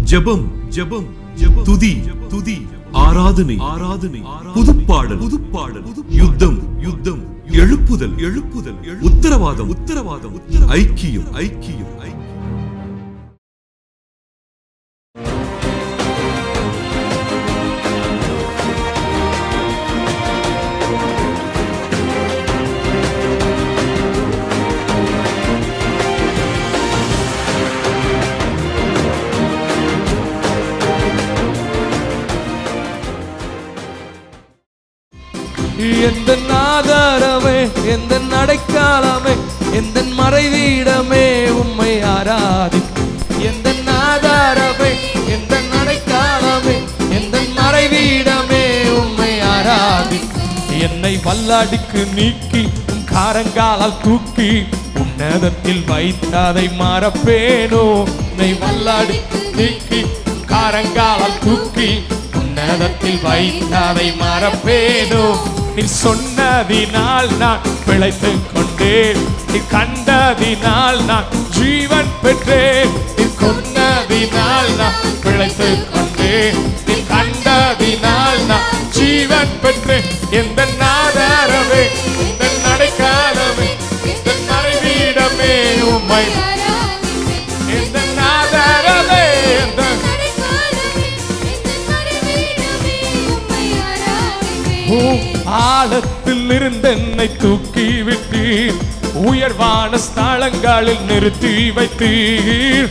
ஜெபம் ஜெபம் துதி துதி ஆராதனை ஆராதனை புதுப்பாடல் புதுப்பாடல் யுத்தம் யுத்தம் எழுப்புதல் எழுப்புதல் உத்தரவாதம் உத்தரவாதம் ஐக்கியம் ஐக்கியம் ஐக்கியம். எந்தன் ஆதாரமே, எந்தன் அடைக்கலமே, எந்தன் மறைவீடமே உம்மை ஆராதி. எந்தன் ஆதாரமே, எந்தன் அடைக்கலமே, எந்தன் மறைவீடமே உம்மை ஆராதி. என்னை வல்லாடிக்கு நீக்கி உன் காரங்காலால் தூக்கி உன்னதத்தில் வைத்ததை மறப்பேனோ. என்னை வல்லாடிக்கு நீக்கி காரங்காலால் தூக்கி உன்னதத்தில் வைத்ததை மறப்பேனோ. நீ சொன்னதினால் நான் பிழைத்துக் கொண்டேன், நீ கண்டதினால் நான் ஜீவன் பெற்றேன். நீ கொன்னதினால் நான் பிழைத்துக் கொண்டேன், நீ கண்டதினால் நான் ஜீவன் பெற்றேன். எந்த ஆதாரமே, எந்த அடைக்கலமே, எந்த மறைவீடமே உம்மை. எந்த ஆதாரமே, எந்த ஆழத்தில் இருந்து என்னை தூக்கி விட்டீர், உயர்வான ஸ்தலங்களில் நிறுத்தி வைத்தீர்.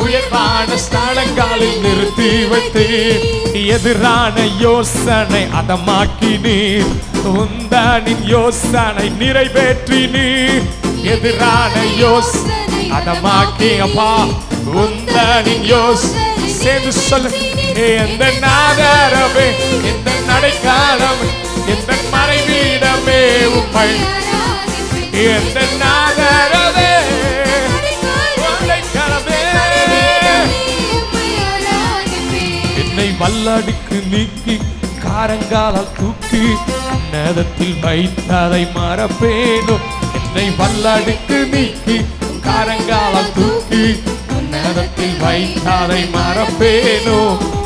உயர்வான ஸ்தலங்களில் நிறுத்தி வைத்தீர். எதிரான யோசனை அதமாக்கினீர், உந்தனின் யோசனை நிறைவேற்றினீர். எதிரான யோசனை அதமாக்கி அப்பா உந்தனின் யோசனை சேர்ந்து சொல்லு. எந்த ஆதாரமே, எந்த அடைக்கலமே, எந்த மறைவீடமே உம்மை. எந்த ஆதாரமே, அடைக்கலமே, என்னை வல்லாடிக்கு நீக்கி காரங்காலால் தூக்கி உன்னதத்தில் வைத்ததை மறப்பேனோ. என்னை வல்லாடிக்கு நீக்கி காரங்காலால் தூக்கி உன்னதத்தில் வைத்ததை மறப்பேனோ.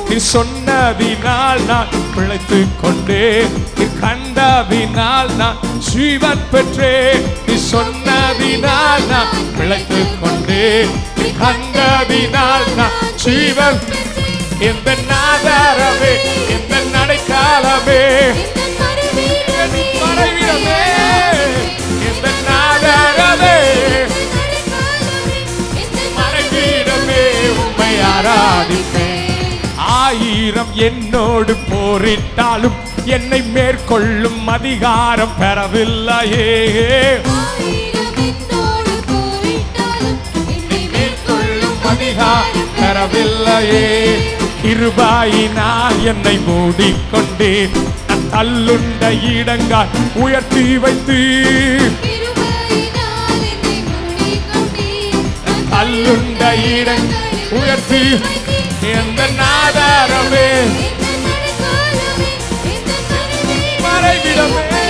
நீ சொன்னதினால் நான் பிழைத்துக் கொண்டேன், நீ கண்டதினால் நான் ஜீவன் பெற்றேன். நீ சொன்னதினால் நான் பிழைத்துக் கொண்டேன், நீ கண்டதினால் நான் ஜீவன். எந்த ஆதாரமே, எந்த அடைக்கலமே, மறைவிடமே, எந்த ஆதாரமே, மறைவிடமே உம்மை ஆராதிப்பேன். ஆயிரம் என்னோடு போரிட்டாலும் என்னை மேற்கொள்ளும் அதிகாரம் பெறவில்லையே. மேற்கொள்ளும் அதிகாரம் பெறவில்லையே. கிருபையினால் என்னை மூடிக்கொண்டேன், நான் தள்ளுண்ட இடங்கள் உயர்த்தி வைத்தீர். தள்ளுண்ட இடங்கள் உயர்த்தி. எந்த ஆதாரமே, மறைவிடமே,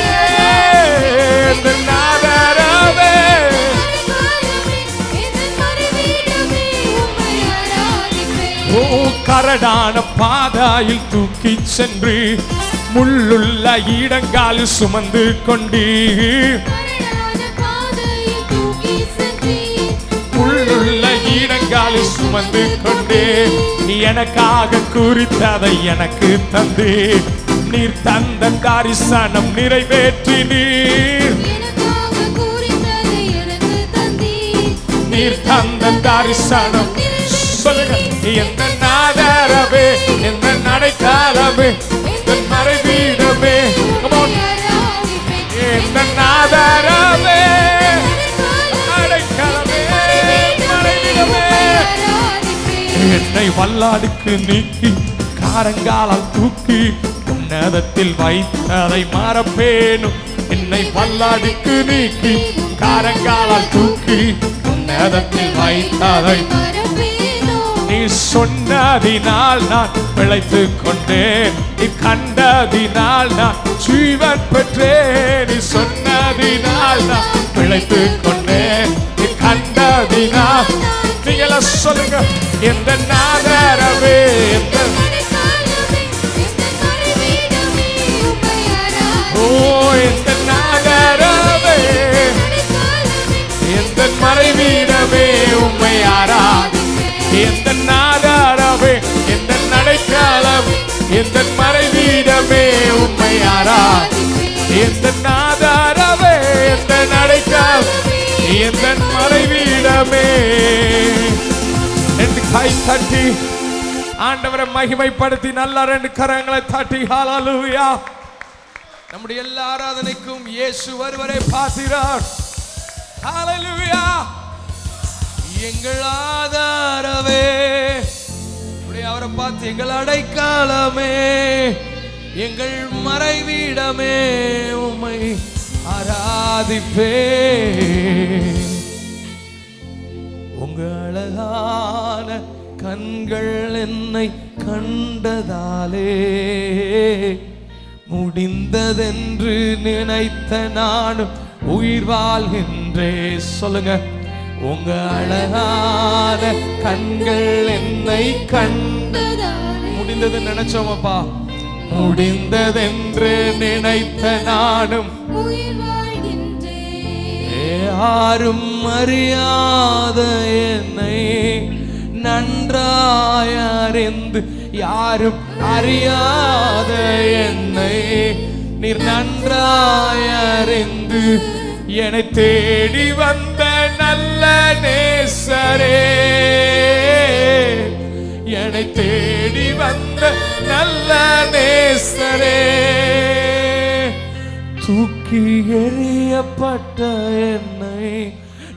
எந்த ஆதாரமே, கரடான பாதையில் தூக்கி சென்று முள்ளுள்ள இடங்காலில் சுமந்து கொண்டீர். முள்ளுள்ள இடங்காலில் சுமந்து கொண்டே எனக்காக குறித்ததை எனக்கு தந்து நீர் தந்த தரிசனம் நிறைவேற்றினீர். நீர் தந்த தரிசனம் சொல்லுங்க. எந்த ஆதாரமே, எந்த அடைக்கலமே, எந்த மறைவீடமே, எந்த ஆதாரமே, அடைக்கலமே, மறைவீடமே. என்னை வல்லாடிக்கு நீக்கி காரங்காலால் தூக்கி உன்னதத்தில் வைத்ததை மறப்பேனும். என்னை வல்லாடிக்கு நீக்கி காரங்காலால் தூக்கி உன்னதத்தில் வைத்ததை நீ சொன்னதினால் நான் பிழைத்துக் கொண்டேன், நீ கண்டதினால் நான் ஜீவன் பெற்றேன். நீ சொன்னதினால் நான் பிழைத்துக் கொண்டேன், நீ கண்ட மதினா. நீங்கள சொல்லுங்க, எந்த நாதரவே, ஓ எந்த நாதரவே, எந்த மறைவீடமே உம்மை ஆராதி. எந்த நாதரவே, எந்த நடைக்காலம், எந்த மறைவீடமே உம்மை ஆராதி. எந்த நாதரவே, எந்த நடைக்காலம், எந்த மறைவீடமே. ரெண்டு கை தட்டி ஆண்டவரை மகிமைப்படுத்தி நல்லா ரெண்டு கரங்களை தட்டி ஹல்லேலூயா. நம்முடைய எல்லா ஆராதனைக்கும் இயேசு ஒருவரை பாத்திரார். ஹல்லேலூயா. எங்கள் ஆதாரவே, அவரை பார்த்து எங்கள் அடைக்காலமே, எங்கள் மறைவீடமே உம்மை ஆராதிப்பே. உங்க அழகான கண்கள் என்னை கண்டதாலே முடிந்ததென்று நினைத்த நானும் உயிர் வாழ்கின்றே. சொல்லுங்க, உங்க அழகான கண்கள் என்னை கண்டதாலே. முடிந்தது நினைச்சோமப்பா, முடிந்ததென்று நினைத்த நானும் உயிர் வாழ்கின்றே. யாரும் அறியாத என்னை நன்றாய் அறிந்து, யாரும் அறியாத என்னை நீர் நன்றாய் அறிந்து, என்னை தேடி வந்த நல்ல நேசரே, என்னை தேடி வந்த நல்ல நேசரே. தூக்கி எறியப்பட்ட என்னை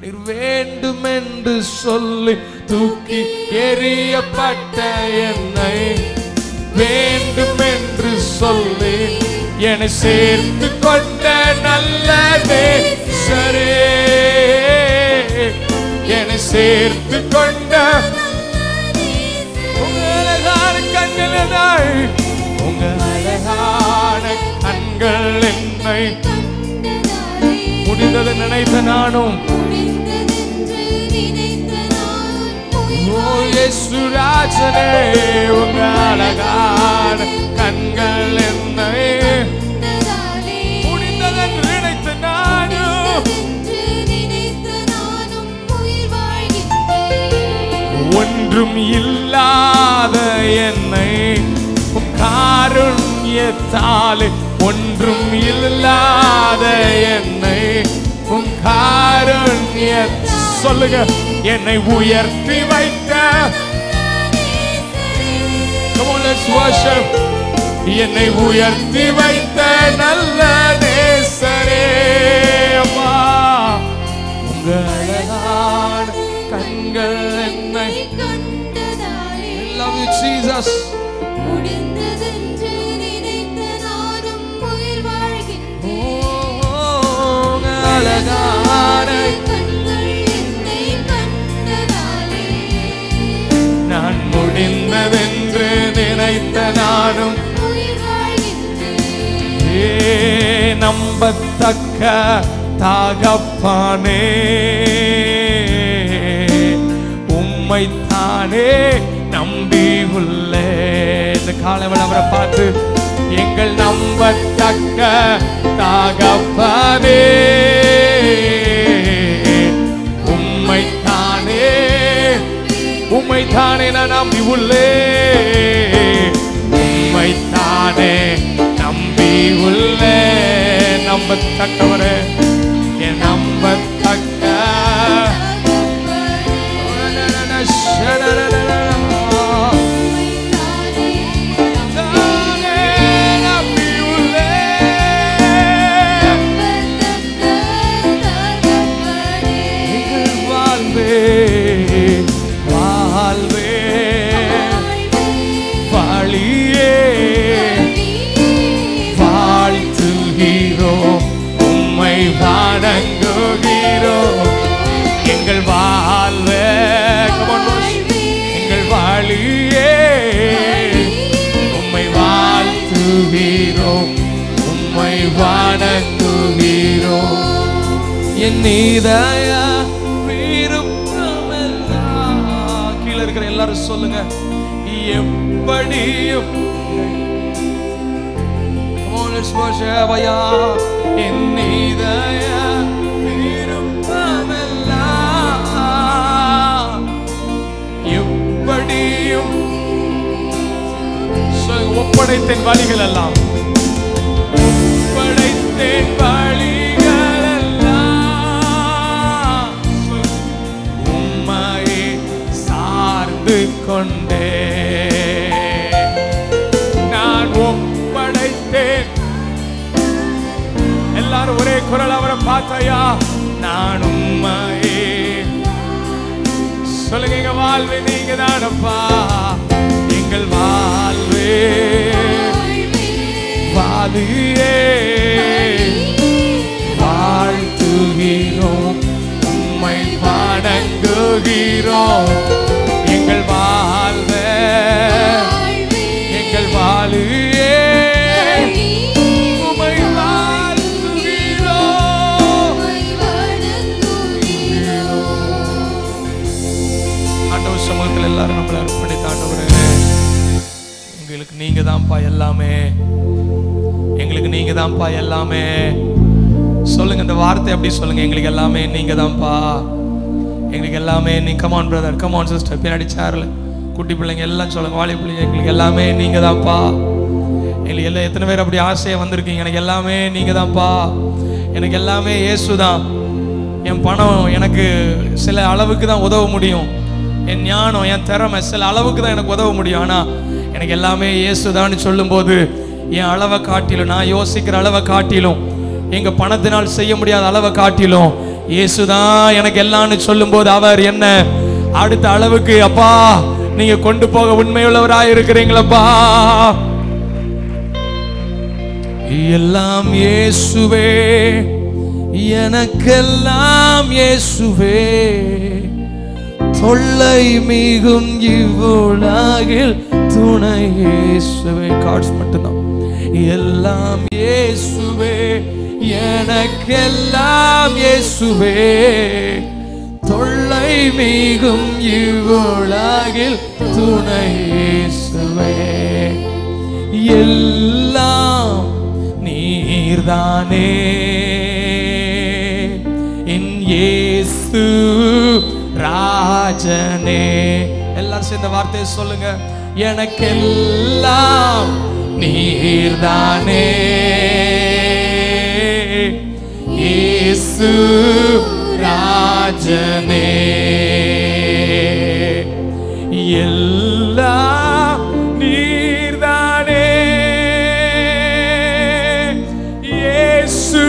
நீர் வேண்டும் என்று சொல்லி, தூக்கி எறியப்பட்ட என்னை வேண்டும் என்று சொல்லி, என்னை சேர்த்து கொண்ட நல்ல நேசரே, என்னை சேர்த்து கொண்ட உங்க அழகான கண்கள், உங்க அழகான கண்கள் என்னை முடிந்தது நினைத்த நானும், ஓ இயேசு ராஜனே, உங்க அழகான கண்கள் என்னை முடிந்தது நினைத்த நானும். ஒன்றும் இல்லாத என்னை காருண்யத்தாலே, ஒன்றும் இல்லாத என்னை உம் காருண்ய, சொல்லுங்க, என்னை உயர்த்தி வைத்த, come on let's worship, என்னை உயர்த்தி வைத்த நல்ல நேசரே. அம்மா உங்க அழகான கண்கள் என்னை கண்டதாலே. Love you Jesus. முடிந்ததென்று நினைத்த நானும் உயிர் வாழ்கின்றேன். அழகான கண்கள் என்னை கண்டதாலே. நான் முடிந்ததென்று நினைத்த நானும் உயிர் வாழ்கின்றேன். நம்பத்தக்க தகப்பனே, உம்மைத்தானே நம்பி உள்ளே. இந்த காலவன் அவரை பார்த்து, எங்கள் நம்பத்தக்க தகப்பனே, உம்மைத்தானே, உம்மைத்தானே நான் நம்பி உள்ளே, உம்மைத்தானே நம்பி உள்ளே. நம்பத்தக்கவரே, என் நம்பத்தக்க எங்கள் வாழ்வே, எங்கள் வாழியே உம்மை வாழ்த்துகிறோம், உம்மை வணங்குகிறோம். என் இதய விருப்பம் எல்லாரும் சொல்லுங்க. எப்படியும் என் இதய விருப்பமெல்லாம் எப்படியும் ஒப்படைத்தேன் வழிகள் எல்லாம், ஒப்படைத்தேன் வழிகள் எல்லாம் உம்மையே சார்ந்து கொண்டே நான் ஒப்படைத்தேன். எல்லாரும் ஒரே குரல் அவரை பார்த்தையா, நான் உம்மையே சொல்லுங்க. எங்க வாழ்வே நீங்க தானப்பா, எங்கள் வாழ்வே வாதியே வாழ்த்துகிறோம், உம்மை வணங்குகிறோம். எங்கள் வாழ்வே எங்கள் வாழியே உம்மை வாழ்த்துகிறோம். ஆண்டவர் சமூகத்தில் எல்லாரும் நம்மளை அர்ப்பணித்து, ஆண்டவரே எங்களுக்கு நீங்க தான்ப்பா எல்லாமே, எங்களுக்கு நீங்க தான்ப்பா எல்லாமே. சொல்லுங்க இந்த வார்த்தை அப்படி சொல்லுங்க, எங்களுக்கு எல்லாமே நீங்க தான்ப்பா, எங்களுக்கு எல்லாமே நீ. கமான் பிரதர், கமான் சிஸ்டர், பின்னாடி சேர்ல குட்டி பிள்ளைங்க எல்லாம் சொல்லுங்க, வாலி பிள்ளைங்க, எங்களுக்கு எல்லாமே நீங்க தான்ப்பா. எங்களுக்கு எல்லாம் எத்தனை பேர் அப்படி ஆசையா வந்திருக்கீங்க, எனக்கு எல்லாமே நீங்க தான்ப்பா, எனக்கு எல்லாமே இயேசு தான். என் பணம் எனக்கு சில அளவுக்கு தான் உதவ முடியும், என் ஞானம் என் திறமை சில அளவுக்கு தான் எனக்கு உதவ முடியும், ஆனா எனக்கு எல்லாமே இயேசுதான்னு சொல்லும்போது என் அளவை காட்டிலும், நான் யோசிக்கிற அளவை காட்டிலும், எங்க பணத்தினால் செய்ய முடியாத அளவை காட்டிலும் இயேசுதான் எனக்கு எல்லாம்னு சொல்லும்போது அவர் என்ன அடுத்த அளவுக்கு அப்பா நீங்க கொண்டு போக உண்மையுள்ளவராய் இருக்கிறீங்களப்பா. எல்லாம் இயேசுவே, எனக்கெல்லாம் இயேசுவே, தொல்லை மிகும் இவ்வுலகில் துணை இயேசுவே. கார்ட்ஸ் மட்டும்தான். எல்லாம் இயேசுவே, எனக்கெல்லாம் இயேசுவே, தொல்லை மிகும் இவ்வுலகில் துணை இயேசுவே. எல்லாம் நீர்தானே என் இயேசு ராஜனே. எல்லாரும் சேர்ந்த வார்த்தையை சொல்லுங்க, எனக்கெல்லாம் நீர்தானே இயேசு ராஜனே. எல்லாம் நீர்தானே இயேசு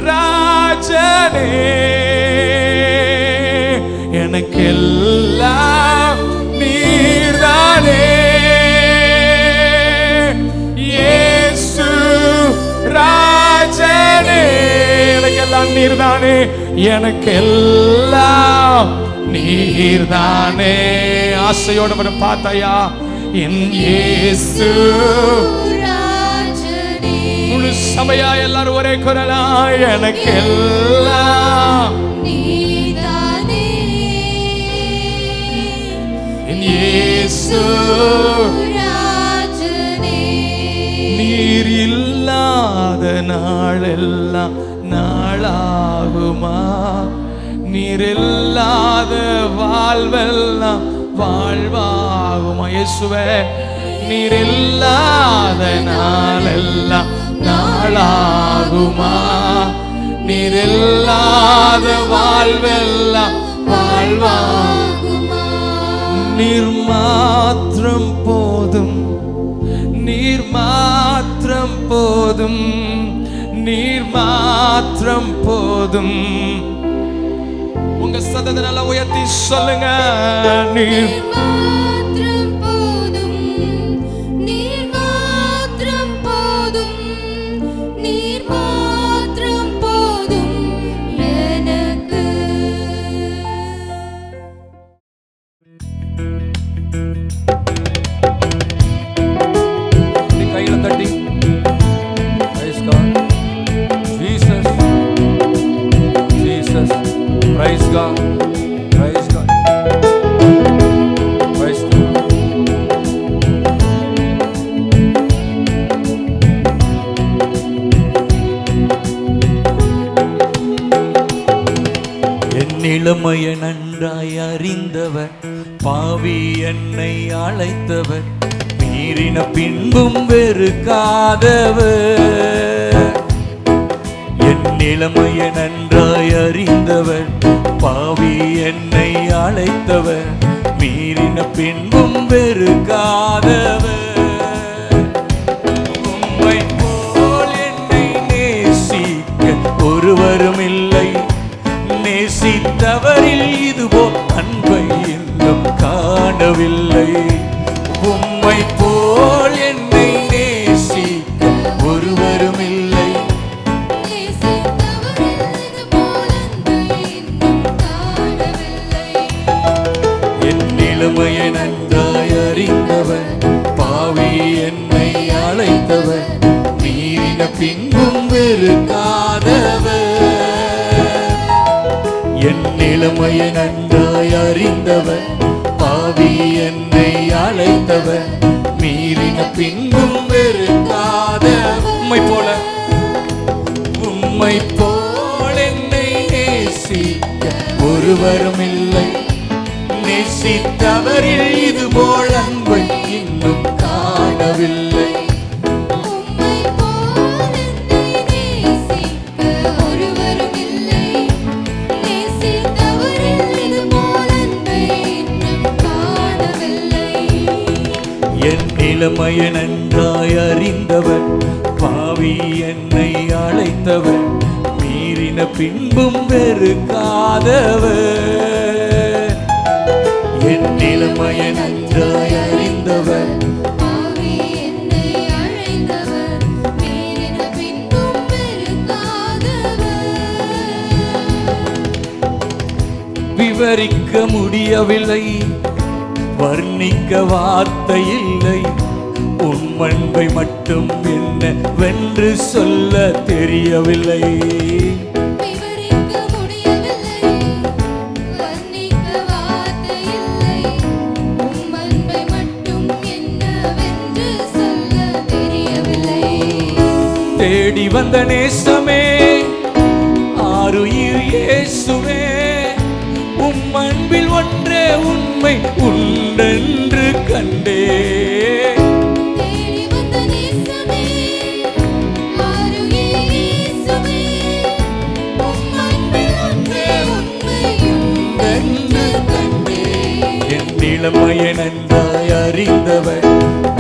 ராஜனே. எனக்கெல்லாம் நீர்தானே இயேசு ராஜனே. எனக்கெல்லாம் நீர்தானே, எனக்கெல்லாம் நீர்தானே. ஆசையோட மட்டும் பார்த்தாயா, என் இயேசு ராஜனே. முழு சபையா எல்லாரும் ஒரே குரலா, எனக்கெல்லாம் இயேசு ராஜனே. நீர் இல்லாத நாளெல்லாம் நாளாகுமா, நீர் இல்லாத வாழ்வெல்லாம் வாழ்வாகுமா. இயேசுவே, நீர் இல்லாத நாளெல்லாம் நாளாகுமா, நீர் இல்லாத வாழ்வெல்லாம் வாழ்வாகுமா. நீர் மாத்திரம் போதும், நீர் மாத்திரம் போதும், நீர் மாத்திரம் போதும். உங்க சத்தத்தை நல்லா உயர்த்தி சொல்லுங்க, நீர் மாத்திரம் போதும், நீர் மாத்திரம் போதும், நீர் மாத்திரம் போதும் எனக்கு. கையில தட்டி praise God, Jesus, Jesus, praise God, praise God. நிலைமையை நன்றாய் அறிந்தவர், பாவி என்னை அழைத்தவர், மீறின பின்பும் வெறுக்காதவர். என் நிலைமையை நன்றாய் அறிந்தவர், பாவி என்னை அழைத்தவர், மீறின பின்பும் வெறுக்காதவர். உம்மை போல் என்னை நேசிக்க ஒருவரும் இல்லை, நேசித்தவரில் இதுபோல் அன்பை இன்னும் காணவில்லை. உம்மை போல் என்னை நேசிக்க ஒருவரும் இல்லை, என் நிலைமையை நன்றாய் அறிந்தவர், பாவி என்னை அழைத்தவர், மீறின பின்பும் வெறுக்காதவர். என் நிலைமையை நன்றாய் அறிந்தவர், பாவி என்னை அழைத்தவர், மீறின பின்பும் வெறுக்காதவர். உம்மை போல என்னை நேசிக்க ஒருவரும் இல்லை, நேசித்தவரில் இதுபோல் அன்பை இன்னும் காணவில்லை. என் நிலைமையை நன்றாய் அறிந்தவர், பாவி என்னை அழைத்தவர், மீறின பின்பும் வெறுக்காதவர். என் நிலைமையை நன்றாய் அறிந்தவர், பாவி என்னை அழைத்தவர், மீறின பின்பும் வெறுக்காதவர். விவரிக்க முடியவில்லை, வர்ணிக்க வார்த்தை இல்லை, உன் அன்பை மட்டும் என்ன வென்று சொல்ல தெரியவில்லை. விவரிக்க முடியவில்லை, வர்ணிக்க வார்த்தை இல்லை, உன் அன்பை மட்டும் என்ன வென்று சொல்ல தெரியவில்லை. தேடி வந்த நேசமே, ஆருயிர் இயேசுவே, உம் அன்பில் ஒன்றே உண்மை உண்டென்று கண்டே. தேடி வந்த நேசமே, ஆருயிர் இயேசுவே, உம் அன்பில் ஒன்றே உண்மை உண்டென்று கண்டே. என் நிலைமையை நன்றாய் அறிந்தவர்,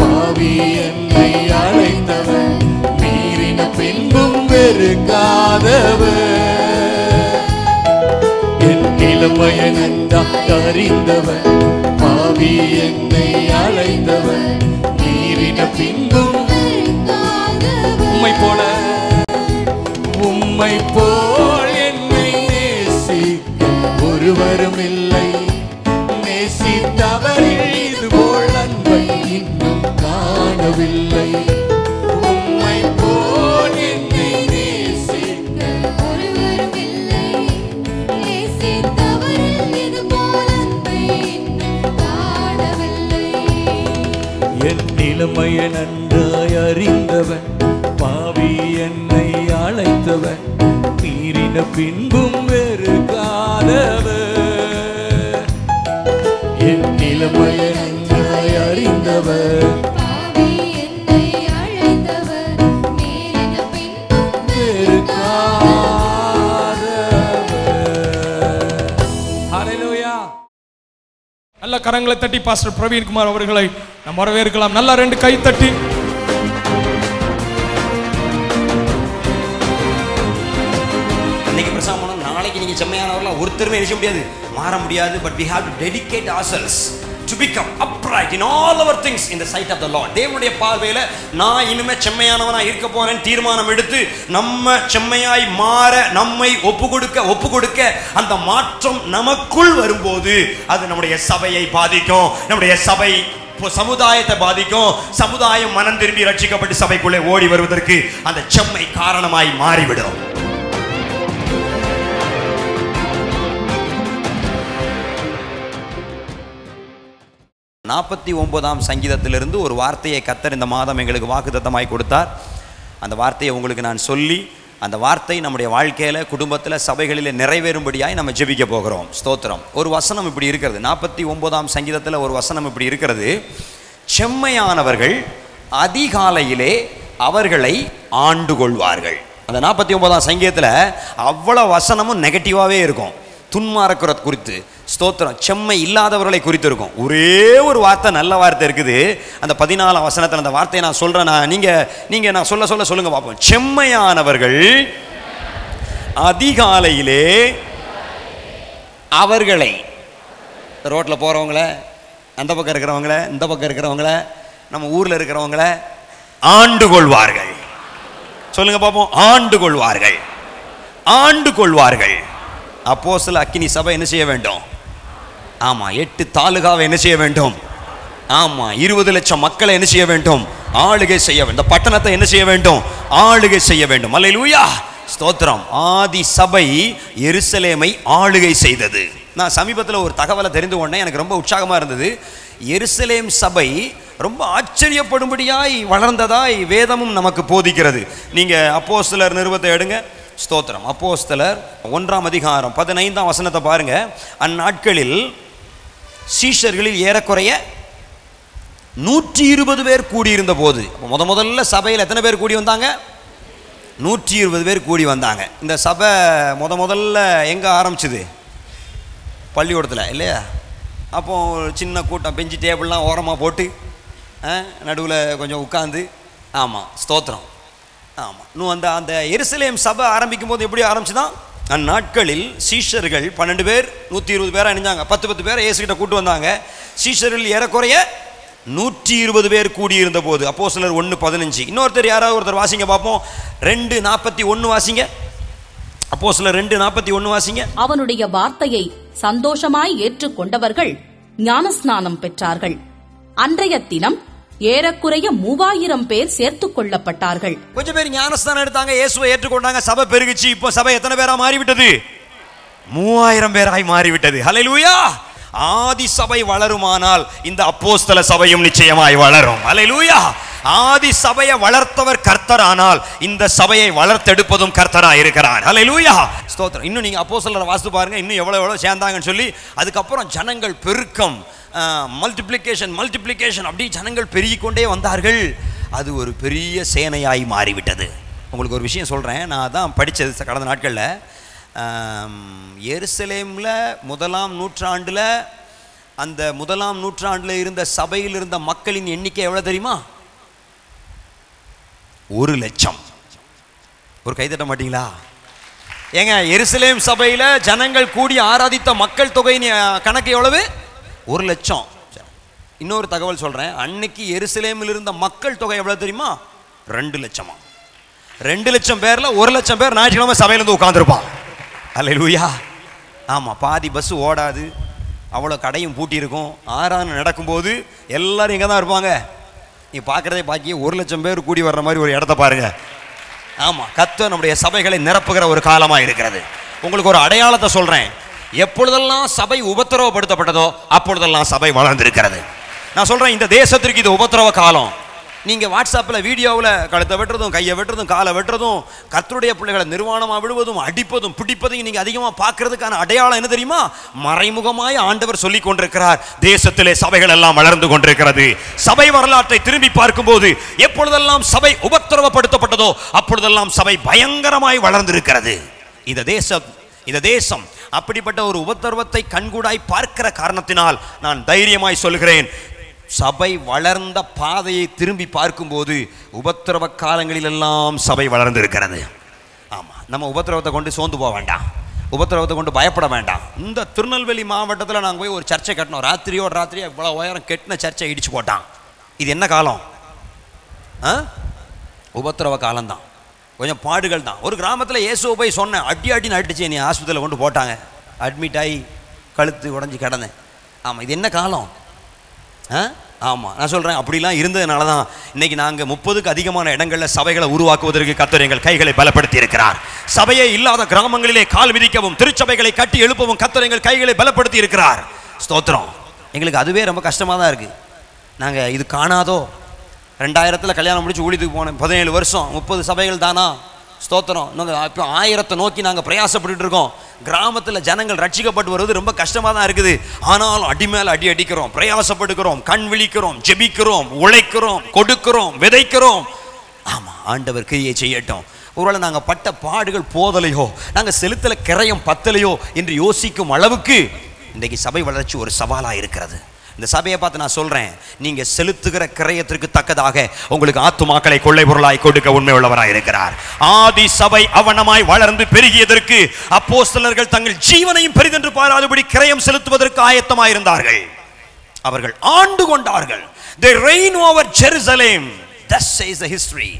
பாவி என்னை அழைத்தவர், மீறின பின்பும் வெறுக்காதவர். நிலைமையை நன்றாய் அறிந்தவர், பாவி என்னை அழைத்தவர், மீறின பின்பும் உம்மை போல் என்னை நேசிக்க ஒருவரும் இல்லை, நேசித்தவரில் இதுபோல் அன்பை இன்னும் காணவில்லை. உம்மை போல் என்னை நேசிக்க ஒருவரும் இல்லை, என் நிலைமையை நன்றாய் அறிந்தவர், பாவி என்னை அழைத்தவர், மீறின பின்பும் வெறுக்காதவர். என் நிலைமையை நன்றாய் அறிந்தவர், பாவி என்னை அழைத்தவர், மீறின பின்பும் வெறுக்காதவர். ஹல்லேலூயா. நல்ல கரங்களை தட்டி பாஸ்டர் பிரவீன்குமார் அவர்களை நாம் வரவேற்கலாம். நல்லா ரெண்டு கை தட்டி. இன்னைக்கு பிரசாமனம், நாளைக்கு நீங்க செம்மையானவர்களாம் ஒருத்தருமே நினைச்ச முடியாது, மாற முடியாது. But we have to dedicate ourselves to become upright in all our things in the sight of the Lord. தேவனுடைய பார்வையில நான் இனிமே செம்மையானவனா இருக்க போறேன் தீர்மானம் எடுத்து நம்ம செம்மையாய் மாற நம்மை ஒப்பு கொடுக்க அந்த மாற்றம் நமக்குள் வரும்போது அது நம்முடைய சபையை பாதிக்கும், நம்முடைய சபை சமுதாயத்தை பாதிக்கும். சமுதாயம் மனம் திரும்பி ரட்சிக்கப்பட்டு சபைக்குள்ளே ஓடி வருவதற்கு அந்த செம்மை காரணமாய் மாறிவிடும். நாற்பத்தி 49ஆம் சங்கீதத்திலிருந்து ஒரு வார்த்தையை கர்த்தர் இந்த மாதம் எங்களுக்கு வாக்குத்தத்தமாய் கொடுத்தார். அந்த வார்த்தையை உங்களுக்கு நான் சொல்லி அந்த வார்த்தை நம்முடைய வாழ்க்கையில், குடும்பத்தில், சபைகளில் நிறைவேறும்படியாய் நம்ம ஜெபிக்க போகிறோம். ஸ்தோத்திரம். ஒரு வசனம் இப்படி இருக்கிறது, 49ஆம் சங்கீதத்தில் ஒரு வசனம் இப்படி இருக்கிறது, செம்மையானவர்கள் அதிகாலையிலே அவர்களை ஆண்டு கொள்வார்கள். அந்த 49ஆம் சங்கீதத்தில் அவ்வளோ வசனமும் நெகட்டிவாகவே இருக்கும், துன்மார்க்கரை குறித்து. ஸ்தோத்திரம். செம்மை இல்லாதவர்களை குறித்து இருக்கும். ஒரே ஒரு வார்த்தை, நல்ல வார்த்தை இருக்குது அந்த 14ஆம் வசனத்தில். அந்த வார்த்தையை நான் சொல்கிறேன், நீங்கள் நான் சொல்லுங்க பார்ப்போம். செம்மையானவர்கள் அதிகாலையிலே அவர்களை, ரோட்டில் போகிறவங்கள, அந்த பக்கம் இருக்கிறவங்கள, இந்த பக்கம் இருக்கிறவங்கள, நம்ம ஊரில் இருக்கிறவங்கள ஆண்டு கொள்வார்கள். சொல்லுங்க பார்ப்போம். ஆண்டு கொள்வார்கள், ஆண்டு கொள்வார்கள். அப்போஸ்தல அக்கினி சபை என்ன செய்ய வேண்டும்? ஆமா, 8 தாலுகாவை என்ன செய்ய வேண்டும்? ஆமா, 20 லட்சம் மக்களை என்ன செய்ய வேண்டும்? ஆளுகை செய்ய வேண்டும். இந்த பட்டணத்தை என்ன செய்ய வேண்டும்? ஆளுகை செய்ய வேண்டும். அல்லேலூயா, ஸ்தோத்திரம். ஆதி சபை எருசலேமை ஆளுகை செய்தது. நான் சமீபத்தில் ஒரு தகவலை தெரிந்து கொண்டேன், எனக்கு ரொம்ப உற்சாகமாக இருந்தது. எருசலேம் சபை ரொம்ப ஆச்சரியப்படும்படியாய் வளர்ந்ததாய் வேதமும் நமக்கு போதிக்கிறது. நீங்கள் அப்போஸ்தலர் நிருபத்தை எடுங்க. ஸ்தோத்திரம். அப்போஸ்தலர் 1ஆம் அதிகாரம் 15ஆம் வசனத்தை பாருங்க. அந்நாட்களில் சீஷர்களில் ஏறக்குறைய 120 பேர் கூடியிருந்த போது, முதல்ல சபையில் எத்தனை பேர் கூடி வந்தாங்க? 120 பேர் கூடி வந்தாங்க. இந்த சபை முதல்ல எங்கே ஆரம்பிச்சுது? பள்ளிக்கூடத்தில் இல்லையா? அப்போ சின்ன கூட்டம், பெஞ்சு டேபிள்லாம் ஓரமாக போட்டு நடுவில் கொஞ்சம் உட்காந்து. ஆமாம், ஸ்தோத்திரம். ஆமாம், இன்னும் அந்த எருசலேம் சபை ஆரம்பிக்கும் போது எப்படி ஆரம்பிச்சுதான்? அந்நாட்களில் சீஷர்கள் 12 பேர் 120 பேராக இணைஞ்சாங்க. 10 பேரை இயேசுகிட்ட கூட்டு வந்தாங்க. சீஷர்கள் ஏறக்குறைய 120 பேர் கூடியிருந்த போது. அப்போஸ்தலர் 1:15. இன்னொருத்தர் யாராவது ஒருத்தர் வாசிங்க பார்ப்போம். 2:41 வாசிங்க. அப்போஸ்தலர் 2:41 வாசிங்க. அவனுடைய வார்த்தையை சந்தோஷமாய் ஏற்றுக்கொண்டவர்கள் ஞானஸ்நானம் பெற்றார்கள். அன்றைய தினம் ஏறக்குறைய 3000 பேர் சேர்த்துக் கொள்ளப்பட்டார்கள். கொஞ்சம் பேர் ஞானஸ்தானம் எடுத்தாங்க, இயேசுவை ஏற்றுக்கொண்டாங்க, சபை பெருகிச்சு. இப்போ சபை எத்தனை பேரா மாறிவிட்டது? 3000 பேராய் மாறிவிட்டது. ஹல்லேலூயா. ஆதி சபை வளருமானால் இந்த அப்போஸ்தல சபையும் நிச்சயமாய் வளரும். ஹல்லேலூயா. ஆதி சபையை வளர்த்தவர் கர்த்தரானால் இந்த சபையை வளர்த்தெடுப்பதும் கர்த்தராக இருக்கிறார். ஹல்லேலூயா, ஸ்தோத்திரம். இன்னும் நீங்க அப்போஸ்தலரை வாசித்து பாருங்க, இன்னும் எவ்வளவு சேர்ந்தாங்கன்னு சொல்லி. அதுக்கப்புறம் ஜனங்கள் பெருக்கம், மல்டிப்ளிகேஷன் அப்படி ஜனங்கள் பெருகிக்கொண்டே வந்தார்கள். அது ஒரு பெரிய சேனையாய் மாறிவிட்டது. உங்களுக்கு ஒரு விஷயம் சொல்கிறேன், நான் தான் படித்தது கடந்த நாட்களில். எருசலேமில் 1ஆம் நூற்றாண்டில், அந்த 1ஆம் நூற்றாண்டில் இருந்த சபையில் இருந்த மக்களின் எண்ணிக்கை எவ்வளோ தெரியுமா? 1,00,000. ஒரு கைதட்ட மாட்டீங்களா? ஏங்க, எருசலேம் சபையில் ஜனங்கள் கூடி ஆராதித்த மக்கள் தொகையின் கணக்கு எவ்வளவு? 1,00,000. இன்னொரு தகவல் சொல்கிறேன், அன்னைக்கு எருசலேமில் இருந்த மக்கள் தொகை எவ்வளோ தெரியுமா? 2,00,000. 2,00,000 பேரில் 1,00,000 பேர் ஞாயிற்றுக்கிழமை சபையில் இருந்து உட்காந்துருப்பான். அல்லேலூயா. ஆமாம், பாதி பஸ் ஓடாது, அவ்வளோ கடையும் பூட்டி இருக்கும். ஆராதனை நடக்கும்போது எல்லாரும் இங்கே தான் இருப்பாங்க. நீ பார்க்குறதே பாக்கி 1,00,000 பேர் கூடி வர்ற மாதிரி ஒரு இடத்த பாருங்க. ஆமாம், கர்த்தர் நம்முடைய சபைகளை நிரப்புகிற ஒரு காலமாக இருக்கிறது. உங்களுக்கு ஒரு அடையாளத்தை சொல்கிறேன், எப்பொழுதெல்லாம் சபை உபத்திரவப்படுத்தப்பட்டதோ அப்பொழுதெல்லாம் சபை வளர்ந்திருக்கிறது. நான் சொல்கிறேன், இந்த தேசத்திற்கு இது உபத்திரவ காலம். நீங்கள் வாட்ஸ்அப்பில் வீடியோவில் கழுத்தை வெட்டுறதும், கையை வெட்டுறதும், காலை வெட்டுறதும், கர்த்தருடைய பிள்ளைகளை நிர்வாணமாக விடுவதும், அடிப்பதும், பிடிப்பதையும் நீங்கள் அதிகமாக பார்க்கறதுக்கான அடையாளம் என்ன தெரியுமா? மறைமுகமாய் ஆண்டவர் சொல்லி கொண்டிருக்கிறார், தேசத்திலே சபைகள் எல்லாம் வளர்ந்து கொண்டிருக்கிறது. சபை வரலாற்றை திரும்பி பார்க்கும்போது எப்பொழுதெல்லாம் சபை உபத்திரவப்படுத்தப்பட்டதோ அப்பொழுதெல்லாம் சபை பயங்கரமாய் வளர்ந்திருக்கிறது. இந்த தேசம் அப்படிப்பட்ட ஒரு உபத்திரவத்தை கண்கூடாய் பார்க்கிற காரணத்தினால் நான் தைரியமாய் சொல்கிறேன், சபை வளர்ந்த பாதையை திரும்பி பார்க்கும்போது உபத்திரவ காலங்களிலெல்லாம் சபை வளர்ந்திருக்கிறது. ஆமாம், நம்ம உபத்திரவத்தை கொண்டு சோர்ந்து போக வேண்டாம், உபத்திரவத்தை கொண்டு பயப்பட வேண்டாம். இந்த திருநெல்வேலி மாவட்டத்தில் நாங்கள் போய் ஒரு சர்ச்சை கட்டினோம். ராத்திரியோடு ராத்திரியாக இவ்வளோ உயரம் கெட்டின சர்ச்சை இடிச்சு போட்டான். இது என்ன காலம்? உபத்திரவ காலம்தான், கொஞ்சம் பாடுகள் தான். ஒரு கிராமத்தில் இயேசுவை போய் சொன்னேன், அடி நடிச்சு நீ ஆஸ்பத்திரியில் கொண்டு போட்டாங்க, அட்மிட் ஆகி கழுத்து உடஞ்சி கிடந்தேன். ஆமாம், இது என்ன காலம்? ஆமாம், நான் சொல்கிறேன், அப்படிலாம் இருந்ததுனால தான் இன்றைக்கி நாங்கள் 30க்கு அதிகமான இடங்களில் சபைகளை உருவாக்குவதற்கு கர்த்தர் எங்கள் கைகளை பலப்படுத்தி இருக்கிறார். சபையே இல்லாத கிராமங்களிலே கால் மிதிக்கவும், திருச்சபைகளை கட்டி எழுப்பவும் கர்த்தர் எங்கள் கைகளை பலப்படுத்தி இருக்கிறார். ஸ்தோத்திரம். எங்களுக்கு அதுவே ரொம்ப கஷ்டமாக தான் இருக்குது. நாங்கள் இது காணாதோ, 2000 கல்யாணம் முடிச்சு ஊழியத்துக்கு போனேன், 17 வருஷம், 30 சபைகள் தானா? ஸ்தோத்திரம். இப்போ 1000 நோக்கி நாங்கள் பிரயாசப்பட்டு இருக்கோம். கிராமத்தில் ஜனங்கள் ரட்சிக்கப்பட்டு வருவது ரொம்ப கஷ்டமாக தான் இருக்குது. ஆனாலும் அடி மேல் அடி அடிக்கிறோம், பிரயாசப்படுகிறோம், கண் விழிக்கிறோம், ஜெபிக்கிறோம், உழைக்கிறோம், கொடுக்கிறோம், விதைக்கிறோம். ஆமாம், ஆண்டவர் கிரியை செய்யட்டும். ஒருவேளை நாங்கள் பட்ட பாடுகள் போதலையோ, நாங்கள் செலுத்தல கிரயம் பத்தலையோ என்று யோசிக்கும் அளவுக்கு இன்றைக்கு சபை வளர்ச்சி ஒரு சவாலாக இருக்கிறது. இந்த சபையை பார்த்து நான் சொல்றேன், நீங்க செலுத்துகிற கிரயத்திற்கு தக்கதாக உங்களுக்கு ஆத்துமாக்களை கொள்ளை பொருளாய் கொடுக்க உண்மை உள்ளவராய் இருக்கிறார். ஆதி சபை அவனமாய் வளர்ந்து பெருகியதற்கு அப்போஸ்தலர்கள் தங்கள் ஜீவனையும் பெரிதென்று பாராதபடி கிரயம் செலுத்துவதற்கு ஆயத்தமாயிருந்தார்கள். அவர்கள் ஆண்டு கொண்டார்கள். They reign over Jerusalem. Thus says the history.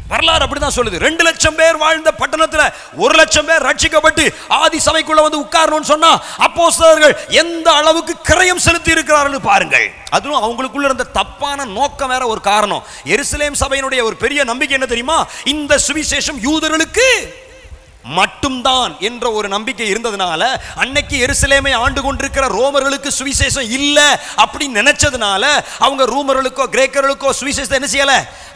வரலாறு அப்படிதான் சொல்லுது. 2 லட்சம் பேர் வாழ்ந்த பட்டணத்துல 1 லட்சம் பேர் ரட்சிக்கப்பட்டு ஆதி சபைக்குள்ள வந்து உட்காரணும்னு சொன்னா அப்போஸ்தலர்கள் எந்த அளவுக்கு கிரயம் செலுத்தி இருக்கிறார்கள் பாருங்கள். அதுவும் அவங்களுக்குள்ள இருந்த தப்பான நோக்கம் வேற ஒரு காரணம். எருசலேம் சபையினுடைய ஒரு பெரிய நம்பிக்கை என்ன தெரியுமா? இந்த சுவிசேஷம் யூதர்களுக்கு மட்டும்தான் என்ற ஒரு நம்பிக்கை இருந்ததுனால, அன்னைக்கு எருசலேமை ஆண்டு கொண்டிருக்கிற ரோமர்களுக்கு சுவிசேஷம் இல்ல அப்படி நினைச்சதுனால அவங்க ரோமர்களுக்கோ கிரேக்கர்களுக்கோ சுவிசேஷத்தை என்ன செய்யல,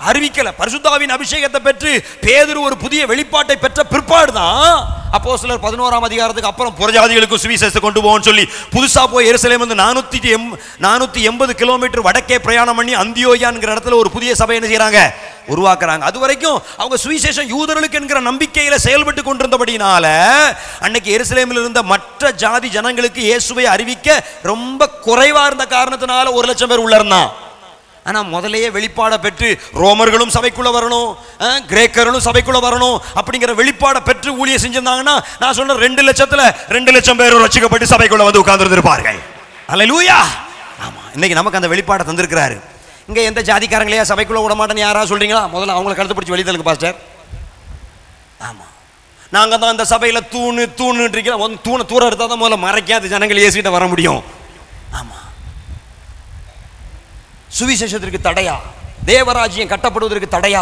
அறிவிக்கல. பரிசுத்தாவின் அபிஷேகத்தை பெற்று பேதுரு ஒரு புதிய வெளிப்பாட்டை பெற்ற பிற்பாடு தான் அப்போஸ்தலர் 11ஆம் அதிகாரத்துக்கு அப்புறம் புறஜாதிகளுக்கு சுவிசேஷத்தை கொண்டு போவோம்னு சொல்லி புதுசா போய் எருசலேம் வந்து 480 கிலோமீட்டர் வடக்கே பிரயாணம் பண்ணி அந்தியோகியான்ங்கிற இடத்துல ஒரு புதிய சபை என்ன செய்யறாங்க, உருவாக்குறாங்க. அது வரைக்கும் அவங்க சுவிசேஷம் யூதர்களுக்கு என்கிற நம்பிக்கையில செயல்பட்டு கொண்டிருந்தபடினால அன்னைக்கு எருசலேமில் இருந்த மற்ற ஜாதி ஜனங்களுக்கு இயேசுவை அறிவிக்க ரொம்ப குறைவா இருந்த காரணத்தினால 1 லட்சம் பேர் உள்ள இருந்தான். ஆனா முதலையே வெளிப்பாடை பெற்று ரோமர்களும் சபைக்குள்ள வரணும், கிரேக்கர்களும் சபைக்குள்ள வரணும் அப்படிங்கிற வெளிப்பாடை பெற்று ஊழியம் செஞ்சிருந்தாங்கன்னா நான் சொல்ற 2 லட்சத்துல 2 லட்சம் பேர் ரட்சிக்கப்பட்டு சபைக்குள்ள வந்து உட்கார்ந்து இருப்பார்கள். அல்லேலூயா. ஆமா, இன்னைக்கு நமக்கு அந்த வெளிப்பாடை தந்திருக்கிறாரு. இங்க எந்த ஜாதிக்காரங்களையா சபைக்குள்ள விட மாட்டேன்னு யாராவது சொல்றீங்களா? முதல்ல அவங்களை கருத்து பிடிச்சி வெளித்தலுக்கு பாஸ்டர். ஆமா, நாங்க தான் இந்த சபையில தூணு இருக்கோம். தூணை தூர எடுத்தா தான் முதல்ல மறைக்காத ஜனங்கள் இயேசுகிட்ட வர முடியும். ஆமா, சுவிசேஷத்திற்கு தடையா, தேவராஜ்யம் கட்டப்படுவதற்கு தடையா